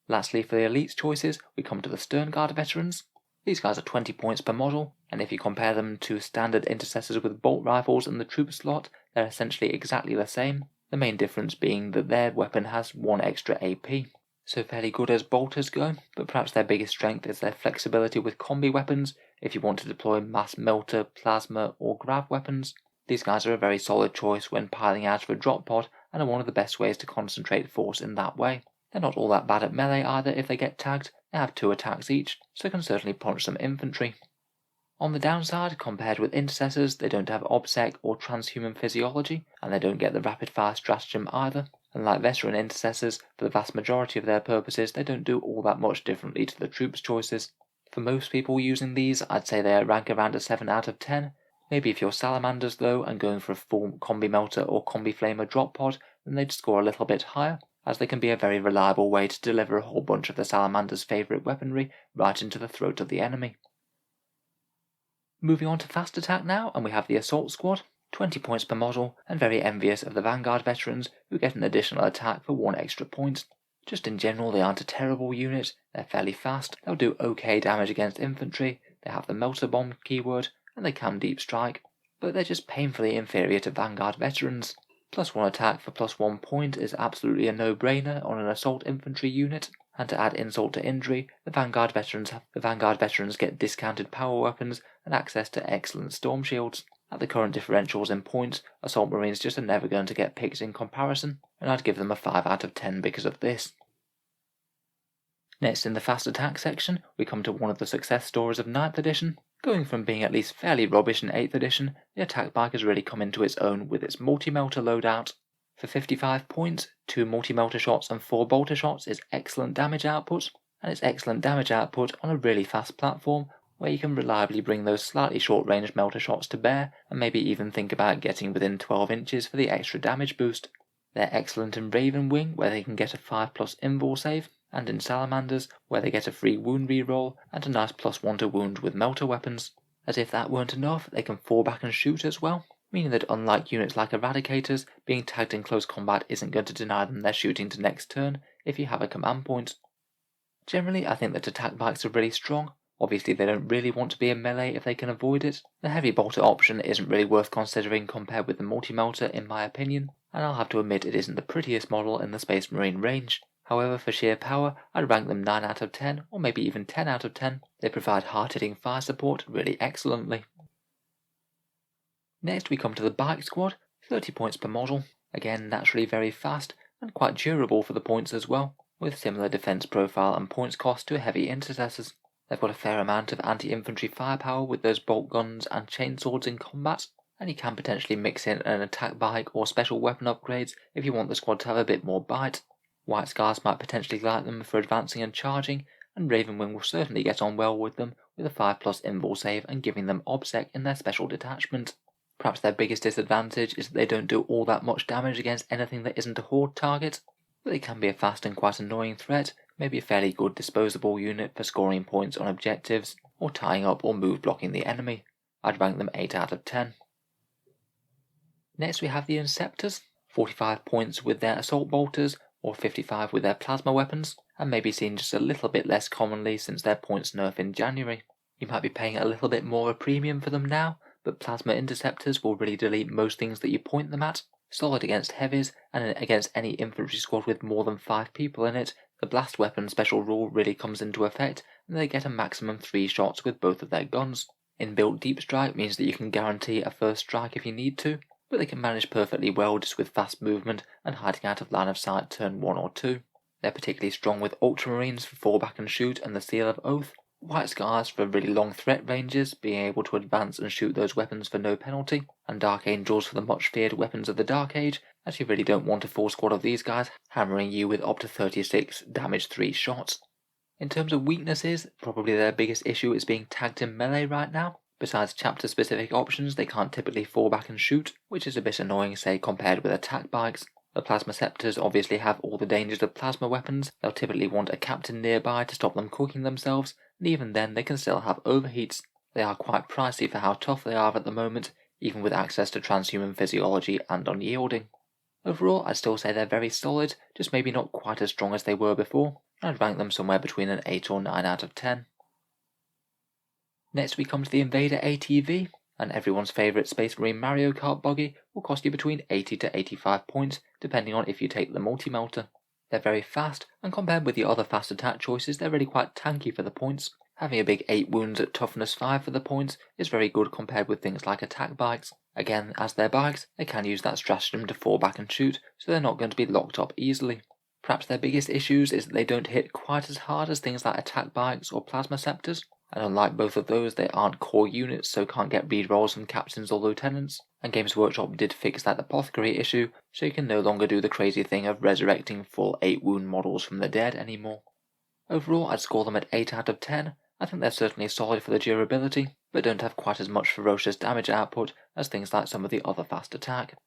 Speaker 1: Lastly, for the Elite's choices, we come to the Stern Guard Veterans. These guys are 20 points per model, and if you compare them to standard Intercessors with bolt rifles in the troop slot, they're essentially exactly the same, the main difference being that their weapon has 1 extra AP. So fairly good as bolters go, but perhaps their biggest strength is their flexibility with combi weapons. If you want to deploy mass melter, plasma or grav weapons, these guys are a very solid choice when piling out of a drop pod and are one of the best ways to concentrate force in that way. They're not all that bad at melee either if they get tagged, they have 2 attacks each, so can certainly punch some infantry. On the downside, compared with Intercessors, they don't have OBSEC or transhuman physiology, and they don't get the rapid fire stratagem either. And like veteran Intercessors, for the vast majority of their purposes, they don't do all that much differently to the troops' choices. For most people using these, I'd say they rank around a 7 out of 10. Maybe if you're Salamanders though, and going for a full combi melter or combi flamer drop pod, then they'd score a little bit higher. as they can be a very reliable way to deliver a whole bunch of the Salamander's favourite weaponry right into the throat of the enemy. Moving on to fast attack now, and we have the Assault Squad, 20 points per model, and very envious of the Vanguard veterans who get an additional attack for 1 extra point. Just in general, they aren't a terrible unit, they're fairly fast, they'll do okay damage against infantry, they have the Melter Bomb keyword, and they can deep strike, but they're just painfully inferior to Vanguard veterans. +1 attack for +1 point is absolutely a no-brainer on an assault infantry unit, and to add insult to injury, the Vanguard veterans get discounted power weapons and access to excellent storm shields. At the current differentials in points, Assault Marines just are never going to get picked in comparison, and I'd give them a 5 out of 10 because of this. Next in the fast attack section, we come to one of the success stories of 9th edition. Going from being at least fairly rubbish in 8th edition, the attack bike has really come into its own with its multi-melter loadout. For 55 points, 2 multi-melter shots and 4 bolter shots is excellent damage output, and it's excellent damage output on a really fast platform where you can reliably bring those slightly short-range melter shots to bear, and maybe even think about getting within 12 inches for the extra damage boost. They're excellent in Raven Wing, where they can get a 5+ invul save, and in Salamanders, where they get a free wound reroll and a nice +1 to wound with melter weapons. As if that weren't enough, they can fall back and shoot as well, meaning that unlike units like Eradicators, being tagged in close combat isn't going to deny them their shooting to next turn if you have a command point. Generally, I think that attack bikes are really strong. Obviously, they don't really want to be in melee if they can avoid it. The heavy bolter option isn't really worth considering compared with the multi-melter in my opinion, and I'll have to admit it isn't the prettiest model in the Space Marine range. However, for sheer power, I'd rank them 9 out of 10, or maybe even 10 out of 10. They provide hard-hitting fire support really excellently. Next we come to the Bike Squad, 30 points per model. Again, naturally very fast, and quite durable for the points as well, with similar defense profile and points cost to heavy intercessors. They've got a fair amount of anti-infantry firepower with those bolt guns and chainswords in combat, and you can potentially mix in an attack bike or special weapon upgrades if you want the squad to have a bit more bite. White Scars might potentially like them for advancing and charging, and Ravenwing will certainly get on well with them with a 5+ invul save and giving them obsec in their special detachment. Perhaps their biggest disadvantage is that they don't do all that much damage against anything that isn't a horde target, but they can be a fast and quite annoying threat, maybe a fairly good disposable unit for scoring points on objectives, or tying up or move blocking the enemy. I'd rank them 8 out of 10. Next we have the Inceptors, 45 points with their assault bolters, or 55 with their plasma weapons, and maybe seen just a little bit less commonly since their points nerf in January. You might be paying a little bit more of a premium for them now, but plasma interceptors will really delete most things that you point them at. Solid against heavies, and against any infantry squad with more than 5 people in it, the blast weapon special rule really comes into effect, and they get a maximum 3 shots with both of their guns. Inbuilt deep strike means that you can guarantee a first strike if you need to, but they can manage perfectly well just with fast movement and hiding out of line of sight turn 1 or 2. They're particularly strong with Ultramarines for fall back and shoot and the Seal of Oath, White Scars for really long threat ranges, being able to advance and shoot those weapons for no penalty, and Dark Angels for the much feared weapons of the Dark Age, as you really don't want a full squad of these guys hammering you with up to 36 damage 3 shots. In terms of weaknesses, probably their biggest issue is being tagged in melee right now. Besides chapter-specific options, they can't typically fall back and shoot, which is a bit annoying, say, compared with attack bikes. The Plasma Scepters obviously have all the dangers of plasma weapons. They'll typically want a captain nearby to stop them cooking themselves, and even then they can still have overheats. They are quite pricey for how tough they are at the moment, even with access to transhuman physiology and unyielding. Overall, I'd still say they're very solid, just maybe not quite as strong as they were before. I'd rank them somewhere between an 8 or 9 out of 10. Next we come to the Invader ATV, and everyone's favourite Space Marine Mario Kart buggy will cost you between 80 to 85 points, depending on if you take the multi-melter. They're very fast, and compared with the other fast attack choices, they're really quite tanky for the points. Having a big 8 wounds at toughness 5 for the points is very good compared with things like attack bikes. Again, as they're bikes, they can use that stratagem to fall back and shoot, so they're not going to be locked up easily. Perhaps their biggest issues is that they don't hit quite as hard as things like attack bikes or plasma scepters, and unlike both of those, they aren't core units, so can't get rerolls from captains or lieutenants, and Games Workshop did fix that apothecary issue, so you can no longer do the crazy thing of resurrecting full 8 wound models from the dead anymore. Overall, I'd score them at 8 out of 10. I think they're certainly solid for the durability, but don't have quite as much ferocious damage output as things like some of the other fast attack.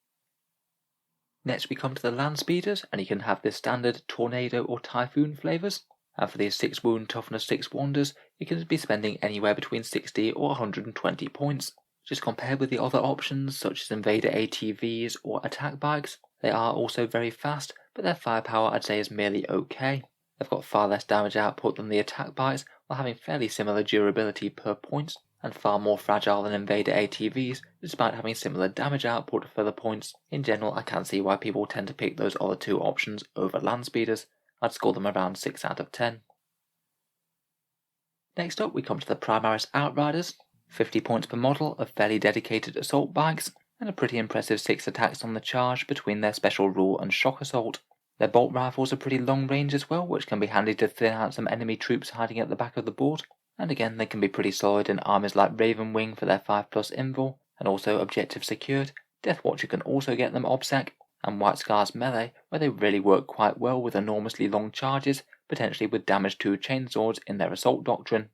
Speaker 1: Next we come to the land speeders, and you can have this standard tornado or typhoon flavours. And for these 6 wound toughness 6 wonders, you can be spending anywhere between 60 or 120 points. Just compared with the other options such as invader ATVs or attack bikes, they are also very fast, but their firepower I'd say is merely okay. They've got far less damage output than the attack bikes, while having fairly similar durability per points, and far more fragile than invader ATVs, despite having similar damage output for the points. In general, I can see why people tend to pick those other 2 options over land speeders. I'd score them around 6 out of 10. Next up we come to the Primaris Outriders, 50 points per model of fairly dedicated assault bikes, and a pretty impressive 6 attacks on the charge between their special rule and shock assault. Their bolt rifles are pretty long range as well, which can be handy to thin out some enemy troops hiding at the back of the board, and again they can be pretty solid in armies like Ravenwing for their 5+ invul, and also objective secured. Deathwatcher can also get them obsec, and White Scars melee, where they really work quite well with enormously long charges, potentially with damage 2 chainswords in their assault doctrine.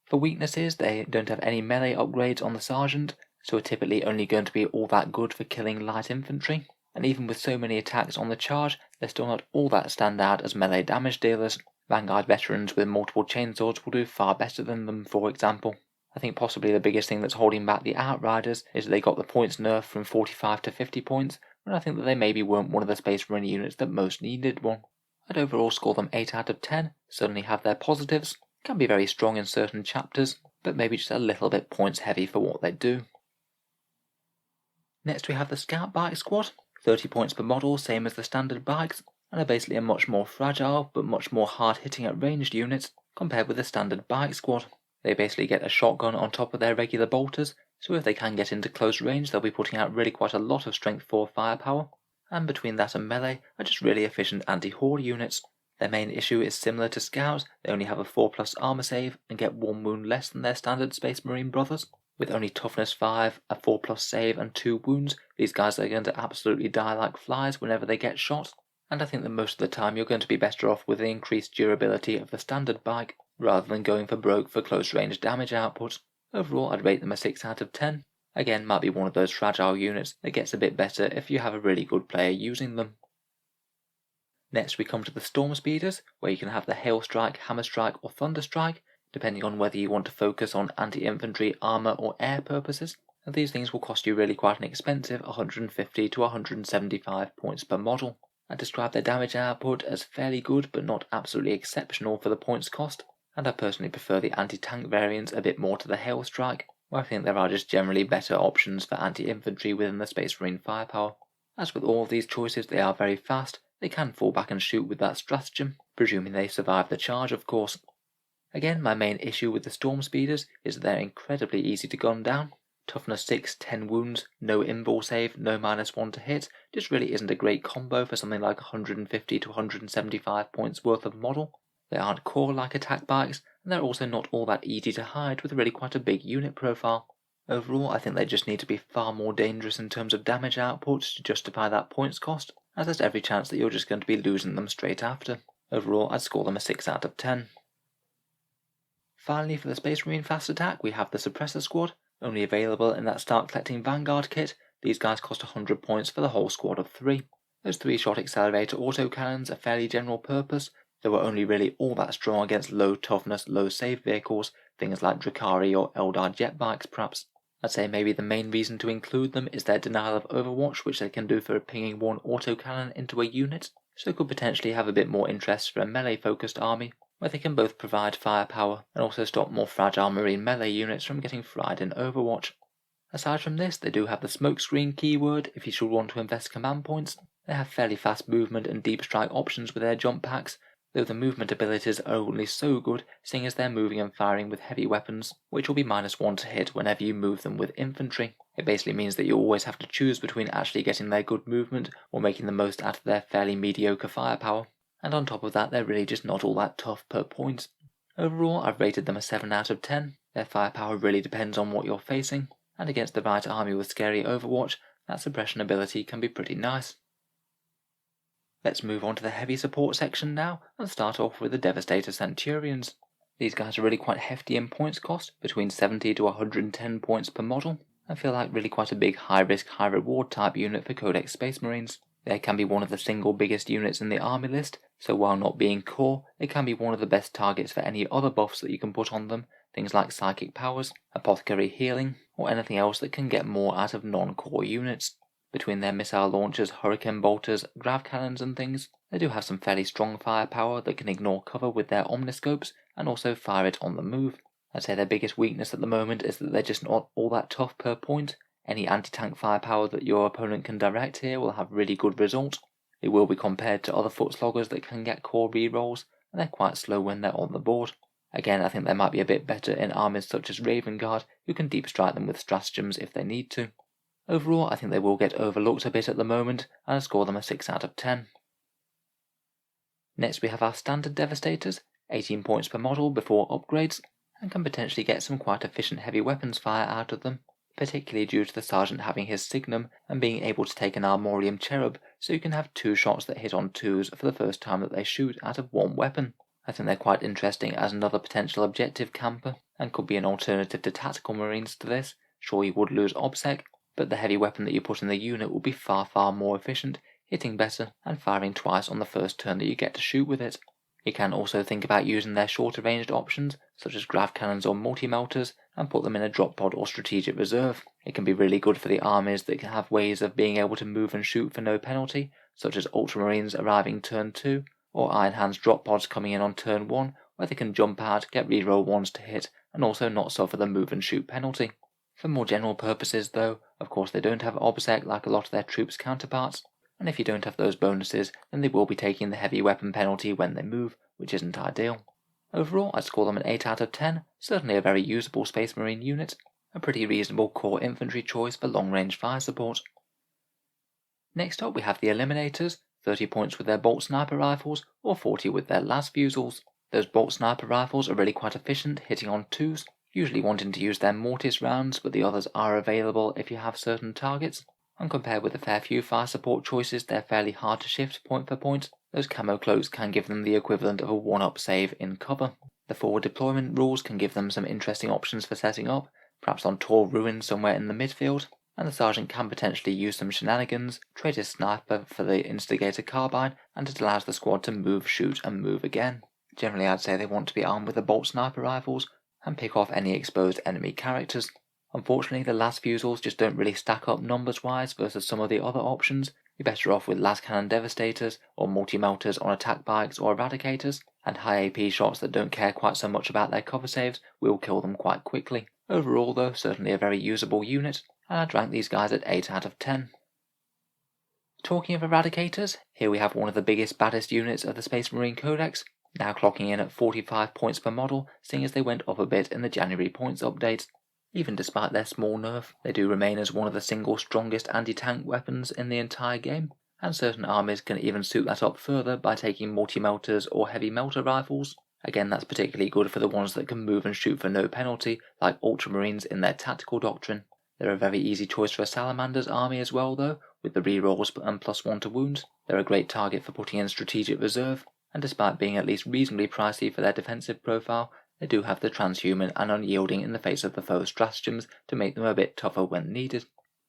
Speaker 1: For weaknesses, they don't have any melee upgrades on the sergeant, so are typically only going to be all that good for killing light infantry, and even with so many attacks on the charge, they're still not all that stand out as melee damage dealers. Vanguard veterans with multiple chainswords will do far better than them, for example. I think possibly the biggest thing that's holding back the Outriders is that they got the points nerfed from 45 to 50 points, and I think that they maybe weren't one of the Space Marine units that most needed one. I'd overall score them 8 out of 10, certainly have their positives, can be very strong in certain chapters, but maybe just a little bit points heavy for what they do. Next we have the Scout Bike Squad, 30 points per model, same as the standard bikes, and are basically a much more fragile but much more hard hitting at ranged units compared with the standard bike squad. They basically get a shotgun on top of their regular bolters, so if they can get into close range they'll be putting out really quite a lot of strength 4 firepower, and between that and melee are just really efficient anti-horde units. Their main issue is similar to Scouts, they only have a 4+ armor save and get 1 wound less than their standard Space Marine brothers. With only toughness 5, a 4+ save and 2 wounds, these guys are going to absolutely die like flies whenever they get shot, and I think that most of the time you're going to be better off with the increased durability of the standard bike, rather than going for broke for close range damage output. Overall I'd rate them a 6 out of 10. Again, might be one of those fragile units that gets a bit better if you have a really good player using them. Next we come to the Storm Speeders, where you can have the Hail Strike, Hammer Strike or Thunder Strike, depending on whether you want to focus on anti-infantry, armor or air purposes, and these things will cost you really quite an expensive 150 to 175 points per model. I describe their damage output as fairly good but not absolutely exceptional for the points cost, and I personally prefer the anti-tank variants a bit more to the Hail Strike, where I think there are just generally better options for anti-infantry within the Space Marine firepower. As with all of these choices, they are very fast, they can fall back and shoot with that stratagem, presuming they survive the charge of course. Again, my main issue with the Storm Speeders is that they're incredibly easy to gun down. Toughness 6, 10 wounds, no invul save, no -1 to hit, just really isn't a great combo for something like 150 to 175 points worth of model. They aren't core like attack bikes, and they're also not all that easy to hide with really quite a big unit profile. Overall, I think they just need to be far more dangerous in terms of damage output to justify that points cost, as there's every chance that you're just going to be losing them straight after. Overall, I'd score them a 6 out of 10. Finally, for the Space Marine Fast Attack, we have the Suppressor Squad, only available in that Start Collecting Vanguard kit. These guys cost 100 points for the whole squad of 3. Those 3-shot accelerator autocannons are fairly general purpose. They were only really all that strong against low toughness, low save vehicles, things like Drakari or Eldar jet bikes perhaps. I'd say maybe the main reason to include them is their denial of overwatch, which they can do for pinging 1 autocannon into a unit, so could potentially have a bit more interest for a melee focused army, where they can both provide firepower and also stop more fragile marine melee units from getting fried in Overwatch. Aside from this, they do have the smokescreen keyword if you should want to invest command points. They have fairly fast movement and deep strike options with their jump packs, though the movement abilities are only so good seeing as they're moving and firing with heavy weapons, which will be -1 to hit whenever you move them with infantry. It basically means that you always have to choose between actually getting their good movement or making the most out of their fairly mediocre firepower. And on top of that, they're really just not all that tough per point. Overall, I've rated them a 7 out of 10. Their firepower really depends on what you're facing, and against the right army with scary Overwatch, that suppression ability can be pretty nice. Let's move on to the heavy support section now, and start off with the Devastator Centurions. These guys are really quite hefty in points cost, between 70 to 110 points per model, and feel like really quite a big high risk, high reward type unit for Codex Space Marines. They can be one of the single biggest units in the army list, so while not being core, they can be one of the best targets for any other buffs that you can put on them, things like psychic powers, apothecary healing, or anything else that can get more out of non-core units. Between their missile launchers, hurricane bolters, grav cannons and things, they do have some fairly strong firepower that can ignore cover with their omniscopes and also fire it on the move. I'd say their biggest weakness at the moment is that they're just not all that tough per point. Any anti-tank firepower that your opponent can direct here will have really good results. It will be compared to other foot sloggers that can get core rerolls, and they're quite slow when they're on the board. Again, I think they might be a bit better in armies such as Raven Guard, who can deep strike them with stratagems if they need to. Overall, I think they will get overlooked a bit at the moment, and I score them a 6 out of 10. Next we have our standard Devastators, 18 points per model before upgrades, and can potentially get some quite efficient heavy weapons fire out of them, particularly due to the Sergeant having his Signum and being able to take an Armorium Cherub, so you can have 2 shots that hit on 2s for the first time that they shoot out of 1 weapon. I think they're quite interesting as another potential objective camper, and could be an alternative to Tactical Marines to this. Sure, you would lose OBSEC, but the heavy weapon that you put in the unit will be far more efficient, hitting better and firing twice on the first turn that you get to shoot with it. You can also think about using their shorter ranged options, such as grav cannons or multi-melters, and put them in a drop pod or strategic reserve. It can be really good for the armies that can have ways of being able to move and shoot for no penalty, such as Ultramarines arriving turn 2, or Iron Hands drop pods coming in on turn 1, where they can jump out, get reroll 1s to hit, and also not suffer the move and shoot penalty. For more general purposes though, of course they don't have OBSEC like a lot of their troops' counterparts, and if you don't have those bonuses, then they will be taking the heavy weapon penalty when they move, which isn't ideal. Overall, I'd score them an 8 out of 10, certainly a very usable Space Marine unit, a pretty reasonable core infantry choice for long-range fire support. Next up we have the Eliminators, 30 points with their bolt sniper rifles, or 40 with their las fusils. Those bolt sniper rifles are really quite efficient, hitting on 2s, usually wanting to use their mortis rounds, but the others are available if you have certain targets. And compared with a fair few fire support choices, they're fairly hard to shift point for point. Those camo cloaks can give them the equivalent of a 1-up save in cover. The forward deployment rules can give them some interesting options for setting up, perhaps on tall ruins somewhere in the midfield, and the Sergeant can potentially use some shenanigans, trade his sniper for the Instigator carbine, and it allows the squad to move, shoot and move again. Generally I'd say they want to be armed with the bolt sniper rifles, and pick off any exposed enemy characters. Unfortunately, the las fusils just don't really stack up numbers-wise versus some of the other options. You're better off with las cannon devastators, or multi-melters on attack bikes or eradicators, and high AP shots that don't care quite so much about their cover saves will kill them quite quickly. Overall though, certainly a very usable unit, and I'd rank these guys at 8 out of 10. Talking of eradicators, here we have one of the biggest, baddest units of the Space Marine Codex, now clocking in at 45 points per model, seeing as they went up a bit in the January points update. Even despite their small nerf, they do remain as one of the single strongest anti-tank weapons in the entire game, and certain armies can even suit that up further by taking multi-melters or heavy melter rifles. Again, that's particularly good for the ones that can move and shoot for no penalty, like Ultramarines in their tactical doctrine. They're a very easy choice for a Salamander's army as well though, with the rerolls and +1 to wounds. They're a great target for putting in strategic reserve, and despite being at least reasonably pricey for their defensive profile, they do have the transhuman and unyielding in the face of the foe stratagems to make them a bit tougher when needed.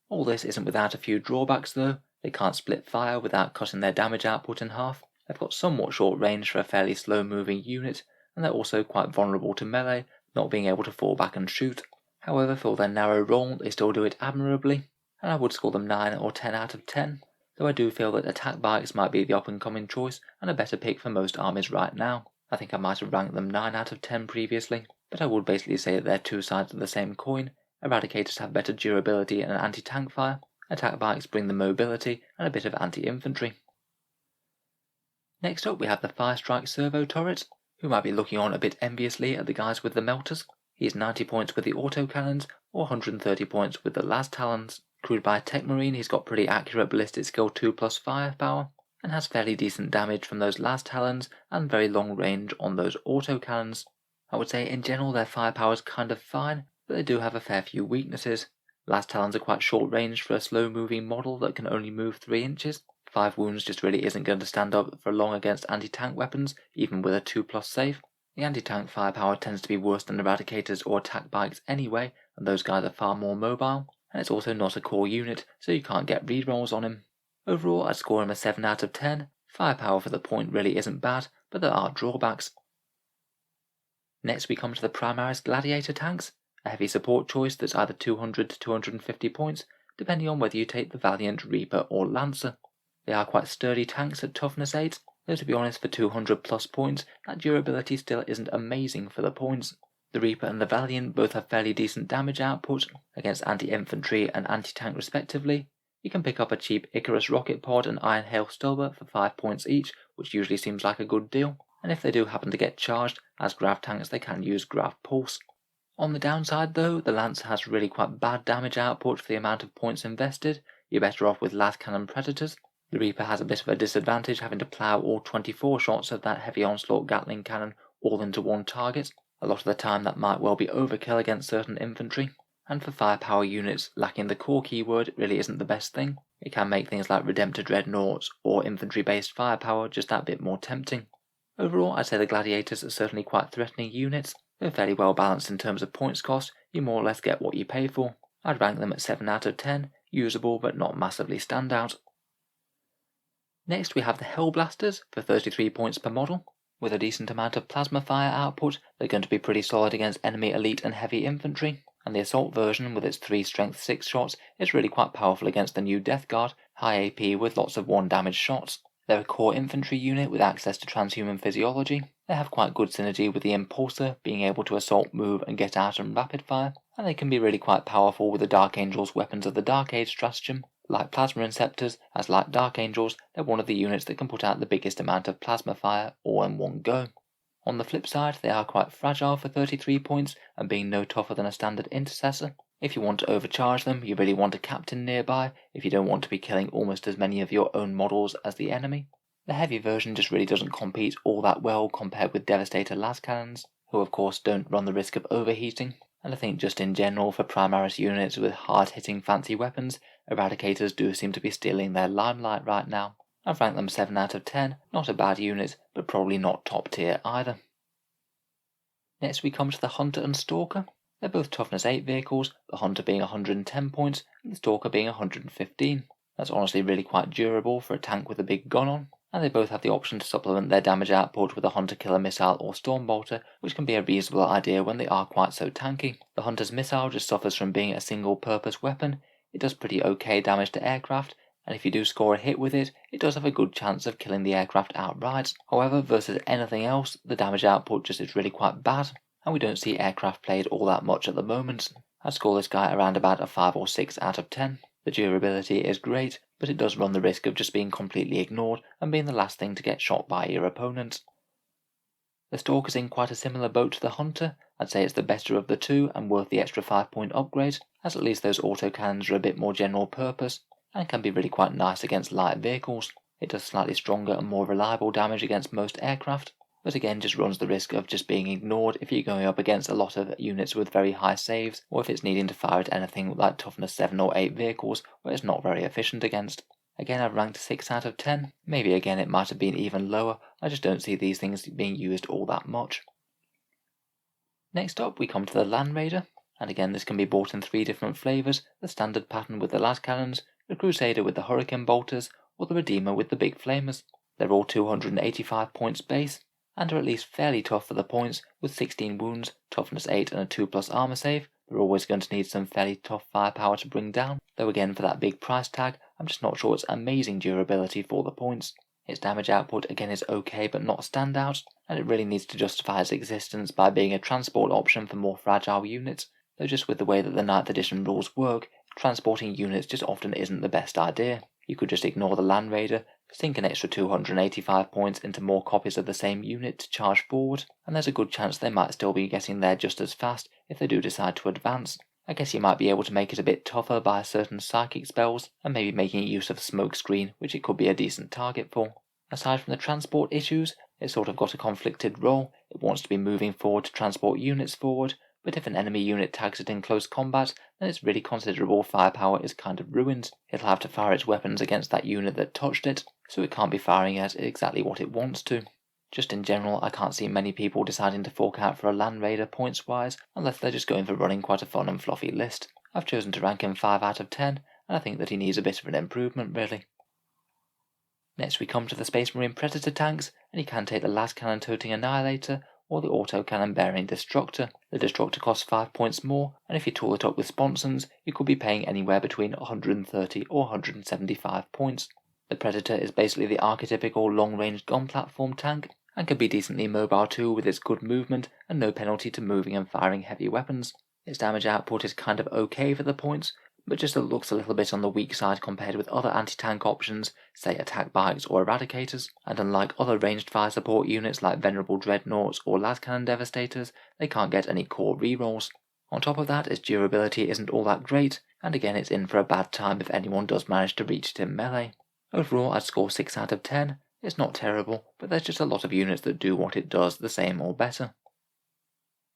Speaker 1: All this isn't without a few drawbacks though. They can't split fire without cutting their damage output in half, they've got somewhat short range for a fairly slow moving unit, and they're also quite vulnerable to melee, not being able to fall back and shoot. However, for their narrow role they still do it admirably, and I would score them 9 or 10 out of 10, though I do feel that attack bikes might be the up and coming choice and a better pick for most armies right now. I think I might have ranked them 9 out of 10 previously, but I would basically say that they're two sides of the same coin. Eradicators have better durability and anti-tank fire, attack bikes bring the mobility and a bit of anti-infantry. Next up we have the Firestrike servo turret, who might be looking on a bit enviously at the guys with the melters. He's 90 points with the autocannons, or 130 points with the las talons. Crewed by a Tech Marine, he's got pretty accurate ballistic skill 2+ firepower, and has fairly decent damage from those las talons and very long range on those autocannons. I would say in general their firepower is kind of fine, but they do have a fair few weaknesses. Las talons are quite short range for a slow moving model that can only move 3 inches. 5 wounds just really isn't going to stand up for long against anti-tank weapons, even with a 2+ save. The anti-tank firepower tends to be worse than eradicators or attack bikes anyway, and those guys are far more mobile, and it's also not a core unit, so you can't get rerolls on him. Overall, I'd score him a 7 out of 10. Firepower for the point really isn't bad, but there are drawbacks. Next we come to the Primaris Gladiator tanks, a heavy support choice that's either 200 to 250 points, depending on whether you take the Valiant, Reaper or Lancer. They are quite sturdy tanks at toughness 8, though to be honest for 200 plus points, that durability still isn't amazing for the points. The Reaper and the Valiant both have fairly decent damage output against anti-infantry and anti-tank respectively. You can pick up a cheap Icarus rocket pod and Iron Hail Stubber for 5 points each, which usually seems like a good deal, and if they do happen to get charged, as Grav tanks they can use Grav Pulse. On the downside though, the Lancer has really quite bad damage output for the amount of points invested. You're better off with Las Cannon Predators. The Reaper has a bit of a disadvantage having to plough all 24 shots of that heavy onslaught Gatling cannon all into one target. A lot of the time that might well be overkill against certain infantry, and for firepower units lacking the core keyword it really isn't the best thing. It can make things like Redemptor Dreadnoughts or infantry based firepower just that bit more tempting. Overall, I'd say the Gladiators are certainly quite threatening units. They're fairly well balanced in terms of points cost, you more or less get what you pay for. I'd rank them at 7 out of 10, usable but not massively standout. Next we have the Hellblasters for 33 points per model. With a decent amount of plasma fire output, they're going to be pretty solid against enemy elite and heavy infantry, and the assault version with its 3 strength 6 shots is really quite powerful against the new Death Guard, high AP with lots of 1 damage shots. They're a core infantry unit with access to transhuman physiology. They have quite good synergy with the Impulsor, being able to assault, move and get out and rapid fire, and they can be really quite powerful with the Dark Angels weapons of the Dark Age stratagem. Like Plasma Inceptors, as like Dark Angels, they're one of the units that can put out the biggest amount of plasma fire all in one go. On the flip side, they are quite fragile for 33 points and being no tougher than a standard intercessor. If you want to overcharge them, you really want a captain nearby if you don't want to be killing almost as many of your own models as the enemy. The heavy version just really doesn't compete all that well compared with Devastator las cannons, who of course don't run the risk of overheating, and I think just in general for Primaris units with hard-hitting fancy weapons, Eradicators do seem to be stealing their limelight right now. I've ranked them 7 out of 10, not a bad unit, but probably not top tier either. Next we come to the Hunter and Stalker. They're both toughness 8 vehicles, the Hunter being 110 points and the Stalker being 115. That's honestly really quite durable for a tank with a big gun on, and they both have the option to supplement their damage output with a Hunter Killer Missile or Stormbolter, which can be a reasonable idea when they are quite so tanky. The Hunter's missile just suffers from being a single purpose weapon. It does pretty okay damage to aircraft, and if you do score a hit with it, it does have a good chance of killing the aircraft outright. However, versus anything else, the damage output just is really quite bad, and we don't see aircraft played all that much at the moment. I'd score this guy around about a 5 or 6 out of 10. The durability is great, but it does run the risk of just being completely ignored and being the last thing to get shot by your opponent. The Stalker's in quite a similar boat to the Hunter. I'd say it's the better of the two and worth the extra 5-point upgrade, as at least those autocannons are a bit more general purpose and can be really quite nice against light vehicles. It does slightly stronger and more reliable damage against most aircraft, but again just runs the risk of just being ignored if you're going up against a lot of units with very high saves, or if it's needing to fire at anything like toughness 7 or 8 vehicles where it's not very efficient against. Again, I've ranked 6 out of 10. Maybe again it might have been even lower, I just don't see these things being used all that much. Next up we come to the Land Raider, and again this can be bought in 3 different flavours: the standard pattern with the las cannons, the Crusader with the Hurricane Bolters, or the Redeemer with the big flamers. They're all 285 points base, and are at least fairly tough for the points, with 16 wounds, toughness 8 and a 2+ armor save. They're always going to need some fairly tough firepower to bring down, though again for that big price tag, I'm just not sure it's amazing durability for the points. Its damage output again is okay but not standout, and it really needs to justify its existence by being a transport option for more fragile units, though just with the way that the 9th edition rules work, transporting units just often isn't the best idea. You could just ignore the Land Raider, sink an extra 285 points into more copies of the same unit to charge forward, and there's a good chance they might still be getting there just as fast if they do decide to advance. I guess you might be able to make it a bit tougher by certain psychic spells, and maybe making use of smoke screen, which it could be a decent target for. Aside from the transport issues, it's sort of got a conflicted role. It wants to be moving forward to transport units forward, but if an enemy unit tags it in close combat, then its really considerable firepower is kind of ruined. It'll have to fire its weapons against that unit that touched it, so it can't be firing at exactly what it wants to. Just in general, I can't see many people deciding to fork out for a Land Raider points-wise, unless they're just going for running quite a fun and fluffy list. I've chosen to rank him 5 out of 10, and I think that he needs a bit of an improvement really. Next we come to the Space Marine Predator tanks, and you can take the las cannon toting Annihilator or the autocannon bearing Destructor. The Destructor costs 5 points more, and if you tool it up with sponsons, you could be paying anywhere between 130 or 175 points. The Predator is basically the archetypical long-range gun platform tank, and can be decently mobile too with its good movement and no penalty to moving and firing heavy weapons. Its damage output is kind of okay for the points, but just looks a little bit on the weak side compared with other anti-tank options, say attack bikes or eradicators, and unlike other ranged fire support units like Venerable Dreadnoughts or las cannon Devastators, they can't get any core rerolls. On top of that, its durability isn't all that great, and again it's in for a bad time if anyone does manage to reach it in melee. Overall, I'd score 6 out of 10. It's not terrible, but there's just a lot of units that do what it does the same or better.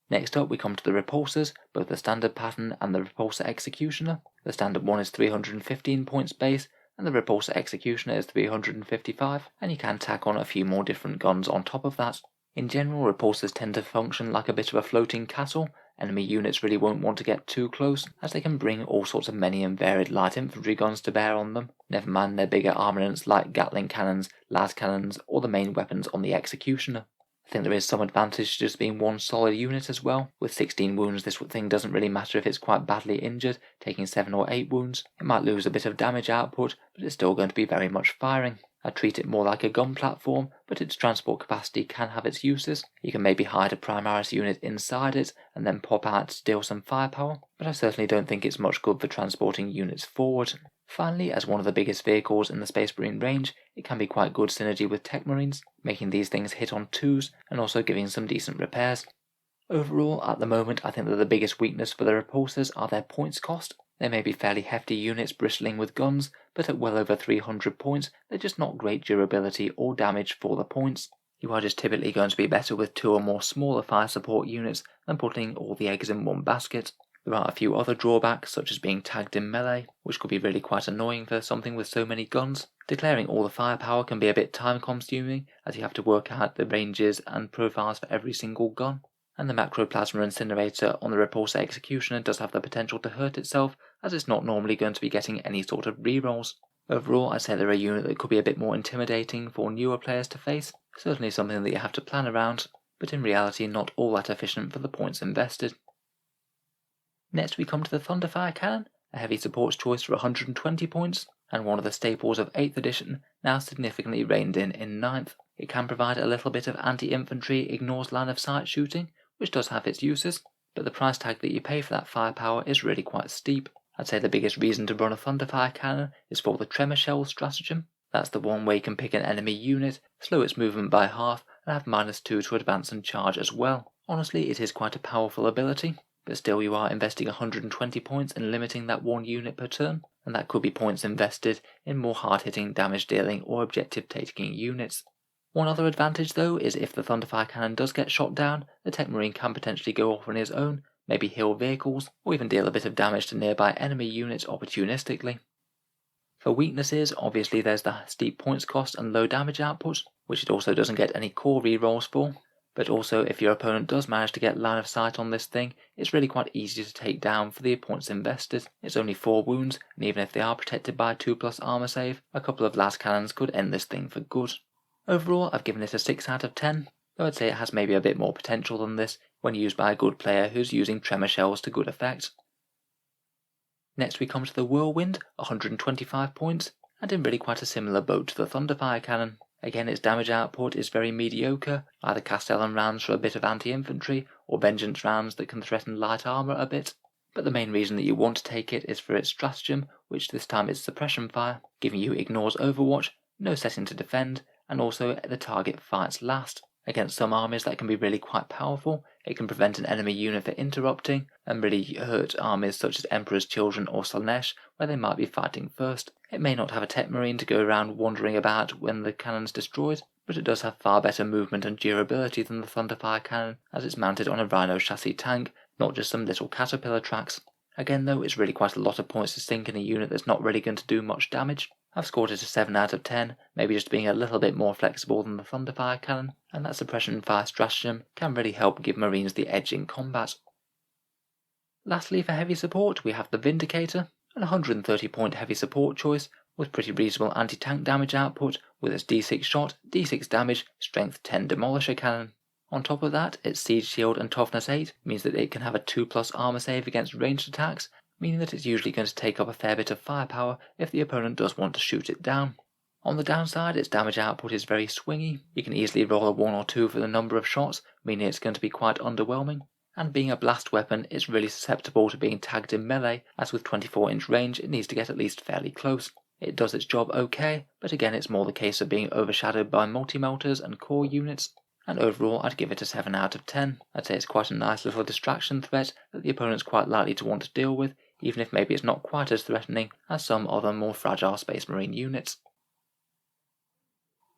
Speaker 1: Next up we come to the Repulsors, both the Standard Pattern and the Repulsor Executioner. The Standard one is 315 points base, and the Repulsor Executioner is 355, and you can tack on a few more different guns on top of that. In general, Repulsors tend to function like a bit of a floating castle. Enemy units really won't want to get too close, as they can bring all sorts of many and varied light infantry guns to bear on them, never mind their bigger armaments like Gatling cannons, las cannons, or the main weapons on the Executioner. I think there is some advantage to just being one solid unit as well. With 16 wounds, this thing doesn't really matter if it's quite badly injured, taking 7 or 8 wounds. It might lose a bit of damage output, but it's still going to be very much firing. I treat it more like a gun platform, but its transport capacity can have its uses. You can maybe hide a Primaris unit inside it, and then pop out to deal some firepower, but I certainly don't think it's much good for transporting units forward. Finally, as one of the biggest vehicles in the Space Marine range, it can be quite good synergy with Tech Marines, making these things hit on 2s, and also giving some decent repairs. Overall, at the moment, I think that the biggest weakness for the Repulsors are their points cost. They may be fairly hefty units bristling with guns, but at well over 300 points, they're just not great durability or damage for the points. You are just typically going to be better with 2 or more smaller fire support units than putting all the eggs in one basket. There are a few other drawbacks, such as being tagged in melee, which could be really quite annoying for something with so many guns. Declaring all the firepower can be a bit time consuming, as you have to work out the ranges and profiles for every single gun. And the Macroplasma Incinerator on the Repulsor Executioner does have the potential to hurt itself, as it's not normally going to be getting any sort of rerolls. Overall, I'd say they're a unit that could be a bit more intimidating for newer players to face, certainly something that you have to plan around, but in reality not all that efficient for the points invested. Next we come to the Thunderfire Cannon, a heavy supports choice for 120 points, and one of the staples of 8th edition, now significantly reined in 9th. It can provide a little bit of anti-infantry ignores line of sight shooting, which does have its uses, but the price tag that you pay for that firepower is really quite steep. I'd say the biggest reason to run a Thunderfire Cannon is for the Tremor Shell stratagem. That's the one where you can pick an enemy unit, slow its movement by half, and have -2 to advance and charge as well. Honestly, it is quite a powerful ability, but still you are investing 120 points and limiting that one unit per turn, and that could be points invested in more hard-hitting, damage-dealing or objective-taking units. One other advantage though is if the Thunderfire Cannon does get shot down, the Tech Marine can potentially go off on his own, maybe heal vehicles, or even deal a bit of damage to nearby enemy units opportunistically. For weaknesses, obviously there's the steep points cost and low damage output, which it also doesn't get any core rerolls for, but also if your opponent does manage to get line of sight on this thing, it's really quite easy to take down for the points invested. It's only 4 wounds, and even if they are protected by 2+ armor save, a couple of las cannons could end this thing for good. Overall, I've given it a 6 out of 10, though I'd say it has maybe a bit more potential than this when used by a good player who's using Tremor Shells to good effect. Next we come to the Whirlwind, 125 points, and in really quite a similar boat to the Thunderfire Cannon. Again, its damage output is very mediocre, either Castellan rounds for a bit of anti-infantry, or Vengeance rounds that can threaten light armor a bit. But the main reason that you want to take it is for its stratagem, which this time is Suppression Fire, giving you ignores Overwatch, no setting to defend, and also the target fights last. Against some armies that can be really quite powerful, it can prevent an enemy unit from interrupting, and really hurt armies such as Emperor's Children or Slaanesh, where they might be fighting first. It may not have a Tech Marine to go around wandering about when the cannon's destroyed, but it does have far better movement and durability than the Thunderfire Cannon, as it's mounted on a Rhino chassis tank, not just some little caterpillar tracks. Again though, it's really quite a lot of points to sink in a unit that's not really going to do much damage. I've scored it a 7 out of 10, maybe just being a little bit more flexible than the Thunderfire Cannon, and that Suppression Fire stratagem can really help give Marines the edge in combat. Lastly, for heavy support, we have the Vindicator, an 130 point heavy support choice, with pretty reasonable anti-tank damage output with its D6 shot, D6 damage, strength 10 demolisher cannon. On top of that, its siege shield and toughness 8 means that it can have a 2+ armor save against ranged attacks, meaning that it's usually going to take up a fair bit of firepower if the opponent does want to shoot it down. On the downside, its damage output is very swingy. You can easily roll a 1 or 2 for the number of shots, meaning it's going to be quite underwhelming. And being a blast weapon, it's really susceptible to being tagged in melee, as with 24-inch range it needs to get at least fairly close. It does its job okay, but again it's more the case of being overshadowed by multi-melters and core units. And overall I'd give it a 7 out of 10. I'd say it's quite a nice little distraction threat that the opponent's quite likely to want to deal with, even if maybe it's not quite as threatening as some other more fragile Space Marine units.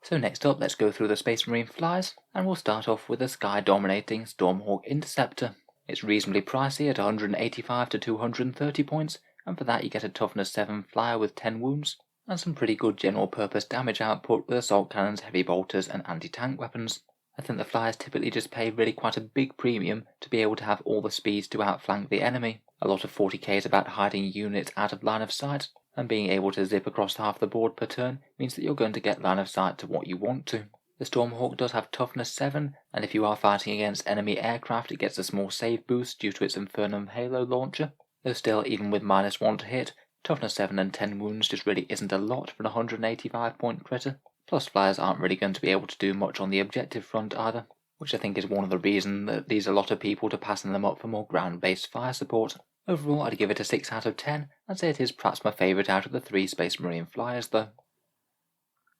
Speaker 1: So next up, let's go through the Space Marine flyers, and we'll start off with the sky-dominating Stormhawk Interceptor. It's reasonably pricey at 185 to 230 points, and for that you get a toughness 7 flyer with 10 wounds, and some pretty good general purpose damage output with assault cannons, heavy bolters and anti-tank weapons. I think the flyers typically just pay really quite a big premium to be able to have all the speeds to outflank the enemy. A lot of 40k is about hiding units out of line of sight, and being able to zip across half the board per turn means that you're going to get line of sight to what you want to. The Stormhawk does have toughness 7, and if you are fighting against enemy aircraft it gets a small save boost due to its Infernum Halo launcher, though still even with -1 to hit, toughness 7 and 10 wounds just really isn't a lot for an 185 point critter. Plus flyers aren't really going to be able to do much on the objective front either, which I think is one of the reasons that leads a lot of people to passing them up for more ground-based fire support. Overall, I'd give it a 6 out of 10, and say it is perhaps my favourite out of the 3 Space Marine flyers though.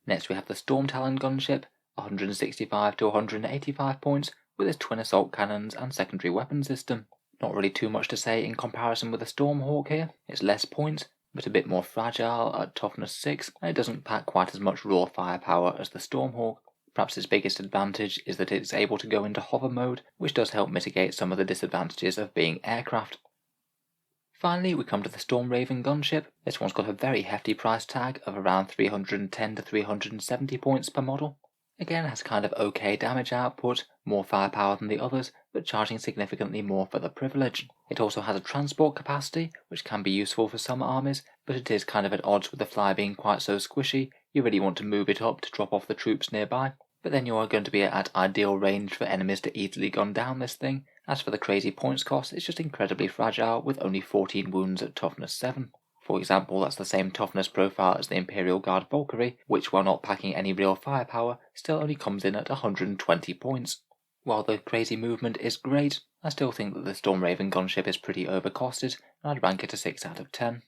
Speaker 1: Next we have the Storm Talon gunship, 165 to 185 points, with its twin assault cannons and secondary weapon system. Not really too much to say in comparison with the Stormhawk here. It's less points, but a bit more fragile at toughness 6, and it doesn't pack quite as much raw firepower as the Stormhawk. Perhaps its biggest advantage is that it's able to go into hover mode, which does help mitigate some of the disadvantages of being aircraft. Finally, we come to the Storm Raven gunship. This one's got a very hefty price tag of around 310 to 370 points per model. Again, it has kind of okay damage output, more firepower than the others, but charging significantly more for the privilege. It also has a transport capacity, which can be useful for some armies, but it is kind of at odds with the fly being quite so squishy. You really want to move it up to drop off the troops nearby, but then you are going to be at ideal range for enemies to easily gun down this thing. As for the crazy points cost, it's just incredibly fragile with only 14 wounds at toughness 7. For example, that's the same toughness profile as the Imperial Guard Valkyrie, which while not packing any real firepower, still only comes in at 120 points. While the crazy movement is great, I still think that the Storm Raven gunship is pretty overcosted, and I'd rank it a 6 out of 10.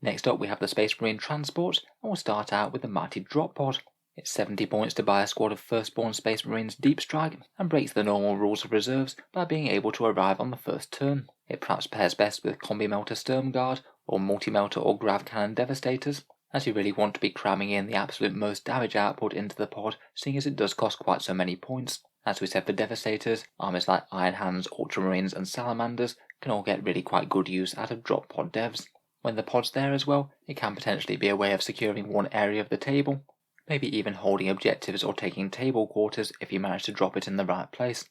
Speaker 1: Next up we have the Space Marine Transport, and we'll start out with the mighty Drop Pod. It's 70 points to buy a squad of Firstborn Space Marines Deep Strike, and breaks the normal rules of reserves by being able to arrive on the first turn. It perhaps pairs best with Combi Melter Sturm Guard, or Multi-Melter or Grav Cannon Devastators, as you really want to be cramming in the absolute most damage output into the pod, seeing as it does cost quite so many points. As we said for Devastators, armies like Iron Hands, Ultramarines and Salamanders can all get really quite good use out of Drop Pod devs. When the pod's there as well, it can potentially be a way of securing one area of the table, maybe even holding objectives or taking table quarters if you manage to drop it in the right place.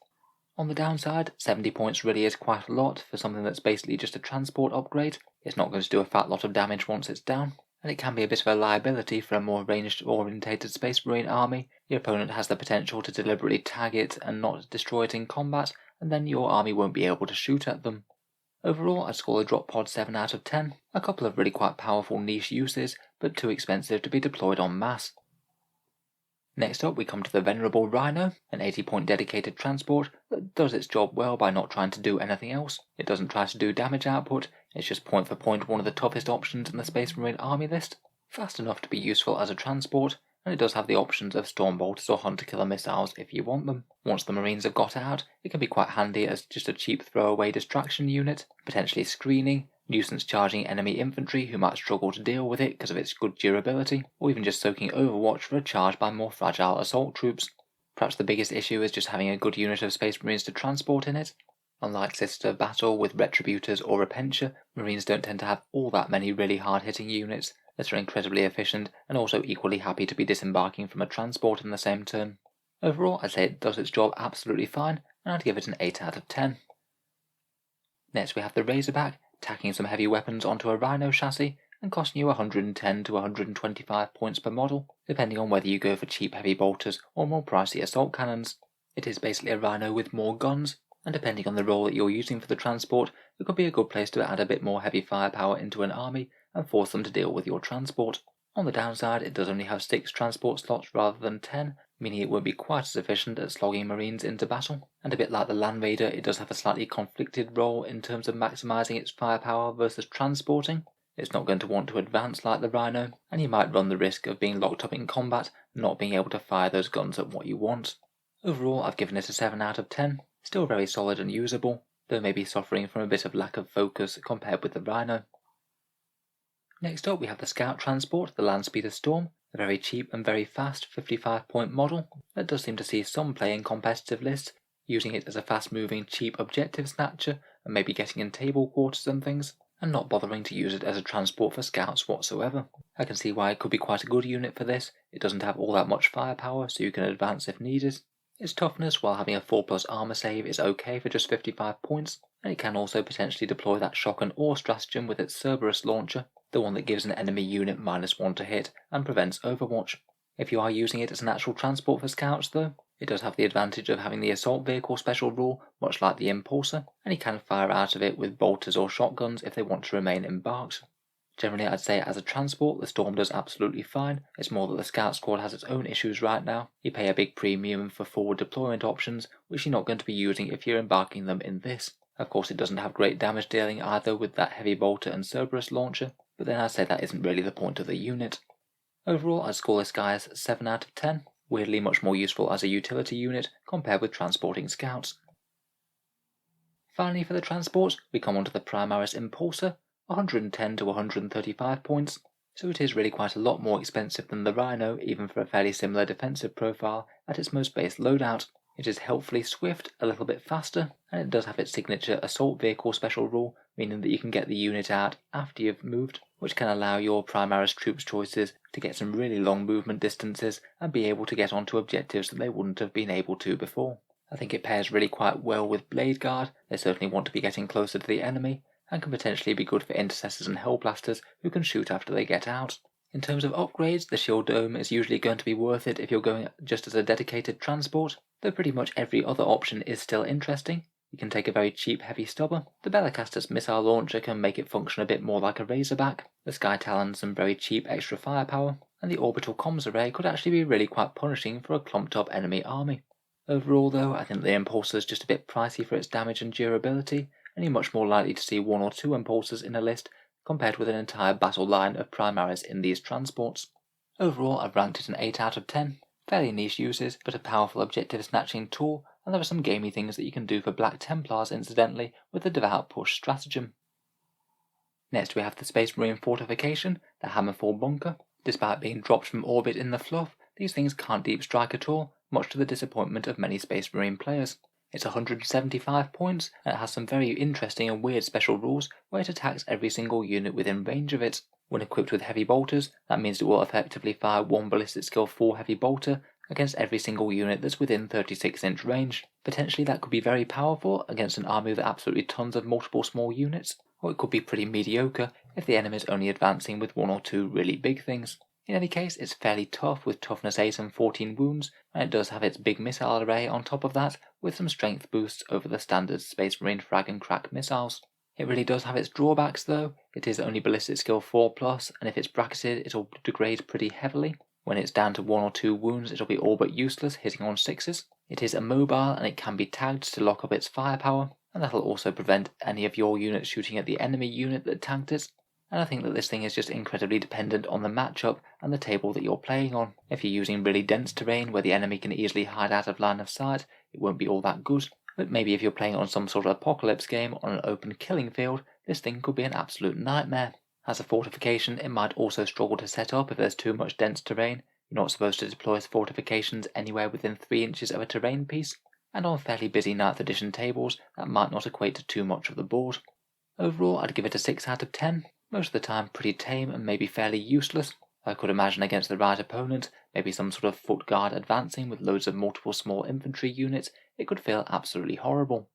Speaker 1: On the downside, 70 points really is quite a lot for something that's basically just a transport upgrade. It's not going to do a fat lot of damage once it's down, and it can be a bit of a liability for a more ranged orientated Space Marine army. Your opponent has the potential to deliberately tag it and not destroy it in combat, and then your army won't be able to shoot at them. Overall, I'd score the Drop Pod 7 out of 10, a couple of really quite powerful niche uses, but too expensive to be deployed en masse. Next up we come to the Venerable Rhino, an 80-point dedicated transport that does its job well by not trying to do anything else. It doesn't try to do damage output, it's just point for point one of the toughest options in the Space Marine army list, fast enough to be useful as a transport, and it does have the options of Storm Bolters or Hunter Killer missiles if you want them. Once the Marines have got out, it can be quite handy as just a cheap throwaway distraction unit, potentially screening, nuisance charging enemy infantry who might struggle to deal with it because of its good durability, or even just soaking Overwatch for a charge by more fragile assault troops. Perhaps the biggest issue is just having a good unit of Space Marines to transport in it. Unlike Sister Battle with Retributors or Repentia, Marines don't tend to have all that many really hard-hitting units that are incredibly efficient and also equally happy to be disembarking from a transport in the same turn. Overall, I'd say it does its job absolutely fine, and I'd give it an 8 out of 10. Next we have the Razorback, tacking some heavy weapons onto a Rhino chassis, and costing you 110 to 125 points per model, depending on whether you go for cheap heavy bolters or more pricey assault cannons. It is basically a rhino with more guns, and depending on the role that you're using for the transport, it could be a good place to add a bit more heavy firepower into an army and force them to deal with your transport. On the downside, it does only have 6 transport slots rather than 10, meaning it won't be quite as efficient at slogging marines into battle, and a bit like the Land Raider, it does have a slightly conflicted role in terms of maximising its firepower versus transporting. It's not going to want to advance like the Rhino, and you might run the risk of being locked up in combat and not being able to fire those guns at what you want. Overall, I've given it a 7 out of 10, still very solid and usable, though maybe suffering from a bit of lack of focus compared with the Rhino. Next up we have the Scout Transport, the Landspeeder Storm, a very cheap and very fast 55-point model that does seem to see some play in competitive lists, using it as a fast-moving cheap objective snatcher and maybe getting in table quarters and things, and not bothering to use it as a transport for scouts whatsoever. I can see why it could be quite a good unit for this. It doesn't have all that much firepower, so you can advance if needed. Its toughness, while having a 4+ armor save, is okay for just 55 points, and it can also potentially deploy that shock and awe stratagem with its Cerberus launcher, the one that gives an enemy unit -1 to hit and prevents overwatch. If you are using it as an actual transport for scouts though, it does have the advantage of having the assault vehicle special rule, much like the Impulsor, and you can fire out of it with bolters or shotguns if they want to remain embarked. Generally, I'd say as a transport, the Storm does absolutely fine. It's more that the Scout Squad has its own issues right now. You pay a big premium for forward deployment options, which you're not going to be using if you're embarking them in this. Of course, it doesn't have great damage dealing either with that heavy bolter and Cerberus launcher, but then I'd say that isn't really the point of the unit. Overall, I'd score this guy as 7 out of 10, weirdly much more useful as a utility unit compared with transporting scouts. Finally, for the transport, we come onto the Primaris Impulsor, 110 to 135 points, so it is really quite a lot more expensive than the Rhino, even for a fairly similar defensive profile at its most base loadout. It is helpfully swift, a little bit faster, and it does have its signature assault vehicle special rule, meaning that you can get the unit out after you've moved, which can allow your Primaris troops choices to get some really long movement distances and be able to get onto objectives that they wouldn't have been able to before. I think it pairs really quite well with Blade Guard. They certainly want to be getting closer to the enemy, and can potentially be good for intercessors and hellblasters who can shoot after they get out. In terms of upgrades, the Shield Dome is usually going to be worth it if you're going just as a dedicated transport, though pretty much every other option is still interesting. You can take a very cheap heavy stubber, the Bellicaster's missile launcher can make it function a bit more like a Razorback, the Sky Talon some very cheap extra firepower, and the Orbital Comms Array could actually be really quite punishing for a clumped up enemy army. Overall though, I think the Impulsor is just a bit pricey for its damage and durability, and you're much more likely to see 1 or 2 Impulsors in a list compared with an entire battle line of Primaris in these transports. Overall, I've ranked it an 8 out of 10. Fairly niche uses, but a powerful objective snatching tool, and there are some gamey things that you can do for Black Templars incidentally with the Devout Push stratagem. Next we have the Space Marine Fortification, the Hammerfall Bunker. Despite being dropped from orbit in the fluff, these things can't deep strike at all, much to the disappointment of many Space Marine players. It's 175 points, and it has some very interesting and weird special rules where it attacks every single unit within range of it. When equipped with heavy bolters, that means it will effectively fire 1 ballistic skill 4 heavy bolter against every single unit that's within 36-inch range. Potentially that could be very powerful against an army with absolutely tons of multiple small units, or it could be pretty mediocre if the enemy is only advancing with 1 or 2 really big things. In any case, it's fairly tough with toughness 8 and 14 wounds, and it does have its big missile array on top of that, with some strength boosts over the standard Space Marine frag and crack missiles. It really does have its drawbacks though. It is only ballistic skill 4+, and if it's bracketed it'll degrade pretty heavily. When it's down to 1 or 2 wounds it'll be all but useless, hitting on 6s. It is immobile and it can be tagged to lock up its firepower, and that'll also prevent any of your units shooting at the enemy unit that tagged it. And I think that this thing is just incredibly dependent on the matchup and the table that you're playing on. If you're using really dense terrain where the enemy can easily hide out of line of sight, it won't be all that good. But maybe if you're playing on some sort of apocalypse game on an open killing field, this thing could be an absolute nightmare. As a fortification, it might also struggle to set up if there's too much dense terrain. You're not supposed to deploy fortifications anywhere within 3 inches of a terrain piece, and on fairly busy 9th edition tables, that might not equate to too much of the board. Overall, I'd give it a 6 out of 10. Most of the time pretty tame and maybe fairly useless. I could imagine against the right opponent, maybe some sort of foot guard advancing with loads of multiple small infantry units, it could feel absolutely horrible.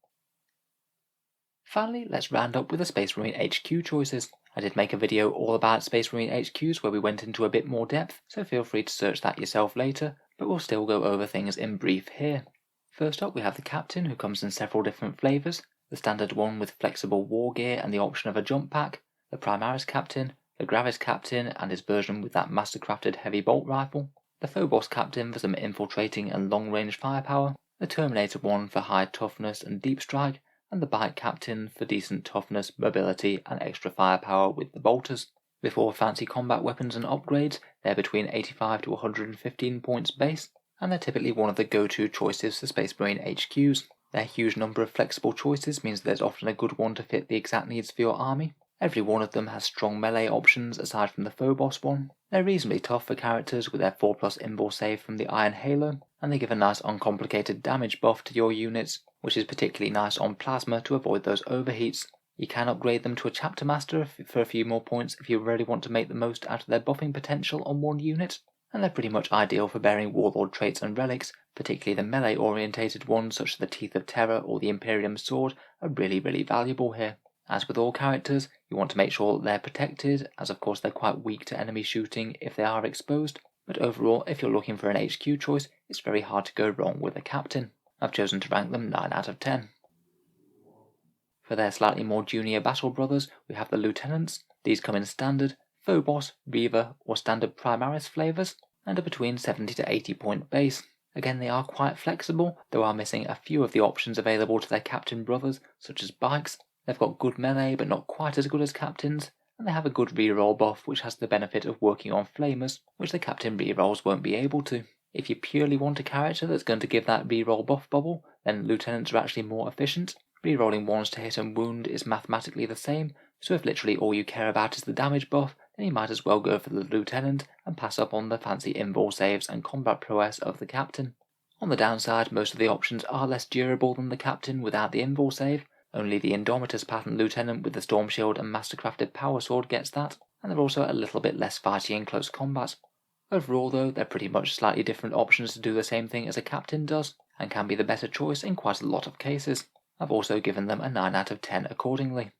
Speaker 1: Finally, let's round up with the Space Marine HQ choices. I did make a video all about Space Marine HQs where we went into a bit more depth, so feel free to search that yourself later, but we'll still go over things in brief here. First up we have the Captain, who comes in several different flavours, the standard one with flexible war gear and the option of a jump pack, the Primaris Captain, the Gravis Captain and his version with that mastercrafted heavy bolt rifle, the Phobos Captain for some infiltrating and long-range firepower, the Terminator one for high toughness and deep strike, and the Bike Captain for decent toughness, mobility and extra firepower with the bolters. Before fancy combat weapons and upgrades, they're between 85 to 115 points base, and they're typically one of the go-to choices for Space Marine HQs. Their huge number of flexible choices means there's often a good one to fit the exact needs for your army. Every one of them has strong melee options aside from the Phobos one. They're reasonably tough for characters with their 4+ invul save from the Iron Halo, and they give a nice uncomplicated damage buff to your units, which is particularly nice on plasma to avoid those overheats. You can upgrade them to a Chapter Master for a few more points if you really want to make the most out of their buffing potential on one unit, and they're pretty much ideal for bearing Warlord traits and relics, particularly the melee orientated ones such as the Teeth of Terror or the Imperium Sword are really valuable here. As with all characters, you want to make sure that they're protected, as of course they're quite weak to enemy shooting if they are exposed, but overall if you're looking for an HQ choice, it's very hard to go wrong with a Captain. I've chosen to rank them 9 out of 10. For their slightly more junior battle brothers, we have the Lieutenants. These come in standard, Phobos, Reaver or standard Primaris flavours, and are between 70 to 80 point base. Again, they are quite flexible, though are missing a few of the options available to their Captain brothers, such as bikes. They've got good melee, but not quite as good as Captains, and they have a good reroll buff which has the benefit of working on flamers, which the Captain rerolls won't be able to. If you purely want a character that's going to give that reroll buff bubble, then Lieutenants are actually more efficient. Rerolling 1s to hit and wound is mathematically the same, so if literally all you care about is the damage buff, then you might as well go for the Lieutenant and pass up on the fancy invul saves and combat prowess of the Captain. On the downside, most of the options are less durable than the Captain without the invul save. Only the Indomitus pattern Lieutenant with the Storm Shield and Mastercrafted Power Sword gets that, and they're also a little bit less fighty in close combat. Overall though, they're pretty much slightly different options to do the same thing as a Captain does, and can be the better choice in quite a lot of cases. I've also given them a 9 out of 10 accordingly.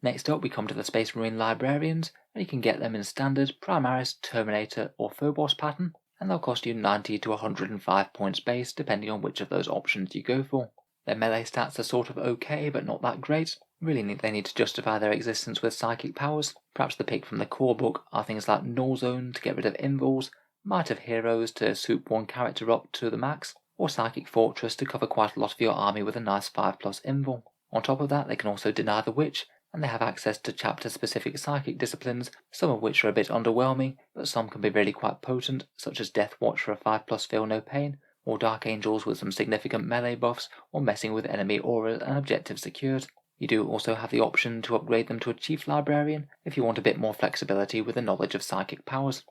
Speaker 1: Next up we come to the Space Marine Librarians, and you can get them in standard, Primaris, Terminator or Phobos pattern, and they'll cost you 90 to 105 points base depending on which of those options you go for. Their melee stats are sort of okay, but not that great. Really they need to justify their existence with psychic powers. Perhaps the pick from the core book are things like Null Zone to get rid of invuls, Might of Heroes to soup one character up to the max, or Psychic Fortress to cover quite a lot of your army with a nice 5+ invul. On top of that, they can also deny the Witch, and they have access to chapter-specific psychic disciplines, some of which are a bit underwhelming, but some can be really quite potent, such as Death Watch for a 5+ Feel No Pain, or Dark Angels with some significant melee buffs, or messing with enemy auras and objectives secured. You do also have the option to upgrade them to a Chief Librarian if you want a bit more flexibility with the knowledge of psychic powers.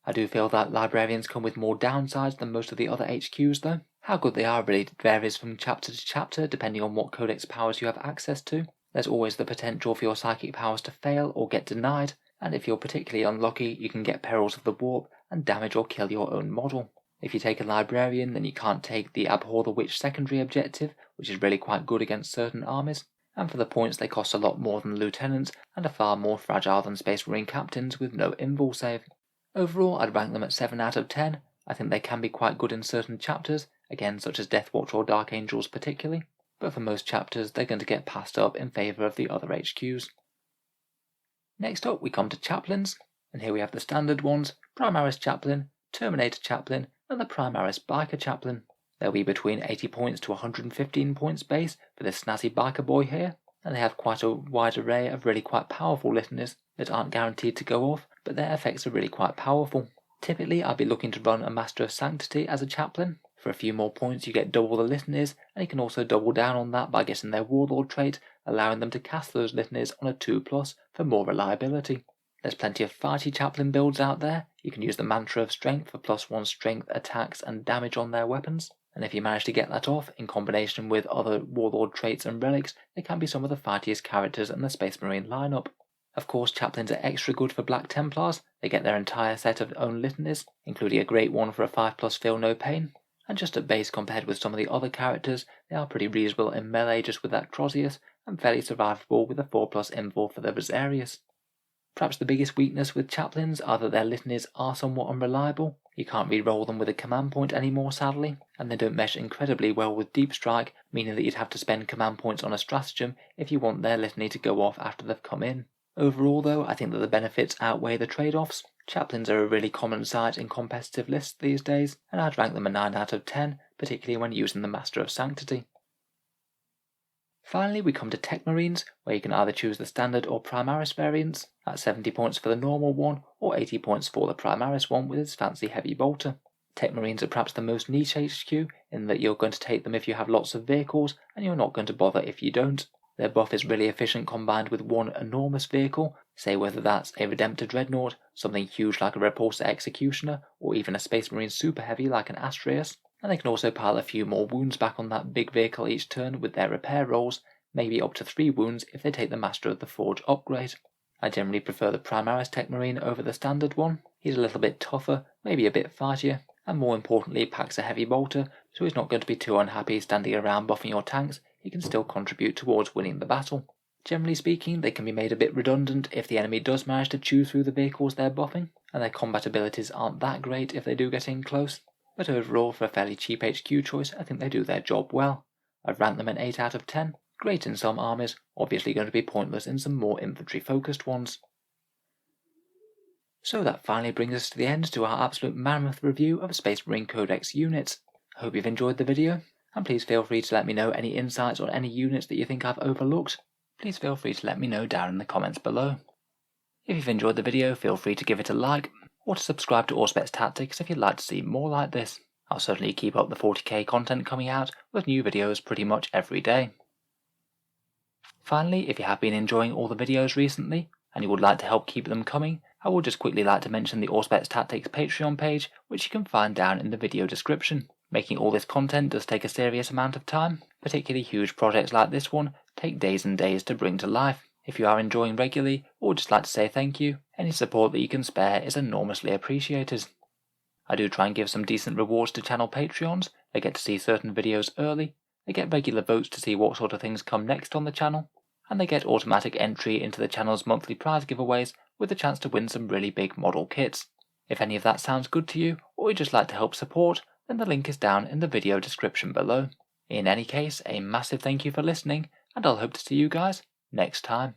Speaker 1: I do feel that Librarians come with more downsides than most of the other HQs though. How good they are really varies from chapter to chapter depending on what codex powers you have access to. There's always the potential for your psychic powers to fail or get denied, and if you're particularly unlucky you can get Perils of the Warp and damage or kill your own model. If you take a Librarian, then you can't take the Abhor the Witch secondary objective, which is really quite good against certain armies, and for the points they cost a lot more than Lieutenants and are far more fragile than Space Marine Captains with no invul save. Overall, I'd rank them at 7 out of 10. I think they can be quite good in certain chapters, again such as Death Watch or Dark Angels particularly, but for most chapters they're going to get passed up in favour of the other HQs. Next up we come to Chaplains, and here we have the standard ones, Primaris Chaplain, Terminator Chaplain, and the Primaris Biker Chaplain. They'll be between 80 points to 115 points base for this snazzy biker boy here, and they have quite a wide array of really quite powerful litanies that aren't guaranteed to go off, but their effects are really quite powerful. Typically I'd be looking to run a Master of Sanctity as a chaplain. For a few more points you get double the litanies, and you can also double down on that by getting their Warlord trait, allowing them to cast those litanies on a 2+ for more reliability. There's plenty of fighty chaplain builds out there. You can use the Mantra of Strength for +1 strength attacks and damage on their weapons, and if you manage to get that off in combination with other Warlord traits and relics, they can be some of the fightiest characters in the Space Marine lineup. Of course, chaplains are extra good for Black Templars. They get their entire set of own litanies, including a great one for a 5+ Feel No Pain, and just at base compared with some of the other characters, they are pretty reasonable in melee just with that Crozius, and fairly survivable with a 4+ invul for those areas. Perhaps the biggest weakness with chaplains are that their litanies are somewhat unreliable. You can't re-roll them with a command point anymore, sadly, and they don't mesh incredibly well with deep strike, meaning that you'd have to spend command points on a stratagem if you want their litany to go off after they've come in. Overall though, I think that the benefits outweigh the trade-offs. Chaplains are a really common sight in competitive lists these days, and I'd rank them a 9 out of 10, particularly when using the Master of Sanctity. Finally, we come to Tech Marines, where you can either choose the Standard or Primaris variants, at 70 points for the normal one, or 80 points for the Primaris one with its fancy heavy bolter. Tech Marines are perhaps the most niche HQ, in that you're going to take them if you have lots of vehicles, and you're not going to bother if you don't. Their buff is really efficient combined with one enormous vehicle, say whether that's a Redemptor Dreadnought, something huge like a Repulsor Executioner, or even a Space Marine super heavy like an Astreus. And they can also pile a few more wounds back on that big vehicle each turn with their repair rolls, maybe up to 3 wounds if they take the Master of the Forge upgrade. I generally prefer the Primaris Tech Marine over the standard one. He's a little bit tougher, maybe a bit fightier, and more importantly packs a heavy bolter, so he's not going to be too unhappy standing around buffing your tanks. He can still contribute towards winning the battle. Generally speaking, they can be made a bit redundant if the enemy does manage to chew through the vehicles they're buffing, and their combat abilities aren't that great if they do get in close. But overall, for a fairly cheap HQ choice, I think they do their job well. I've ranked them an 8 out of 10. Great in some armies, obviously going to be pointless in some more infantry-focused ones. So that finally brings us to the end to our absolute mammoth review of Space Marine Codex units. I hope you've enjoyed the video, and please feel free to let me know any insights on any units that you think I've overlooked. Please feel free to let me know down in the comments below. If you've enjoyed the video, feel free to give it a like, or to subscribe to Auspex Tactics if you'd like to see more like this. I'll certainly keep up the 40k content coming out, with new videos pretty much every day. Finally, if you have been enjoying all the videos recently, and you would like to help keep them coming, I would just quickly like to mention the Auspex Tactics Patreon page, which you can find down in the video description. Making all this content does take a serious amount of time. Particularly huge projects like this one take days and days to bring to life. If you are enjoying regularly, or would just like to say thank you, any support that you can spare is enormously appreciated. I do try and give some decent rewards to channel Patreons. They get to see certain videos early, they get regular votes to see what sort of things come next on the channel, and they get automatic entry into the channel's monthly prize giveaways with a chance to win some really big model kits. If any of that sounds good to you, or you'd just like to help support, then the link is down in the video description below. In any case, a massive thank you for listening, and I'll hope to see you guys next time.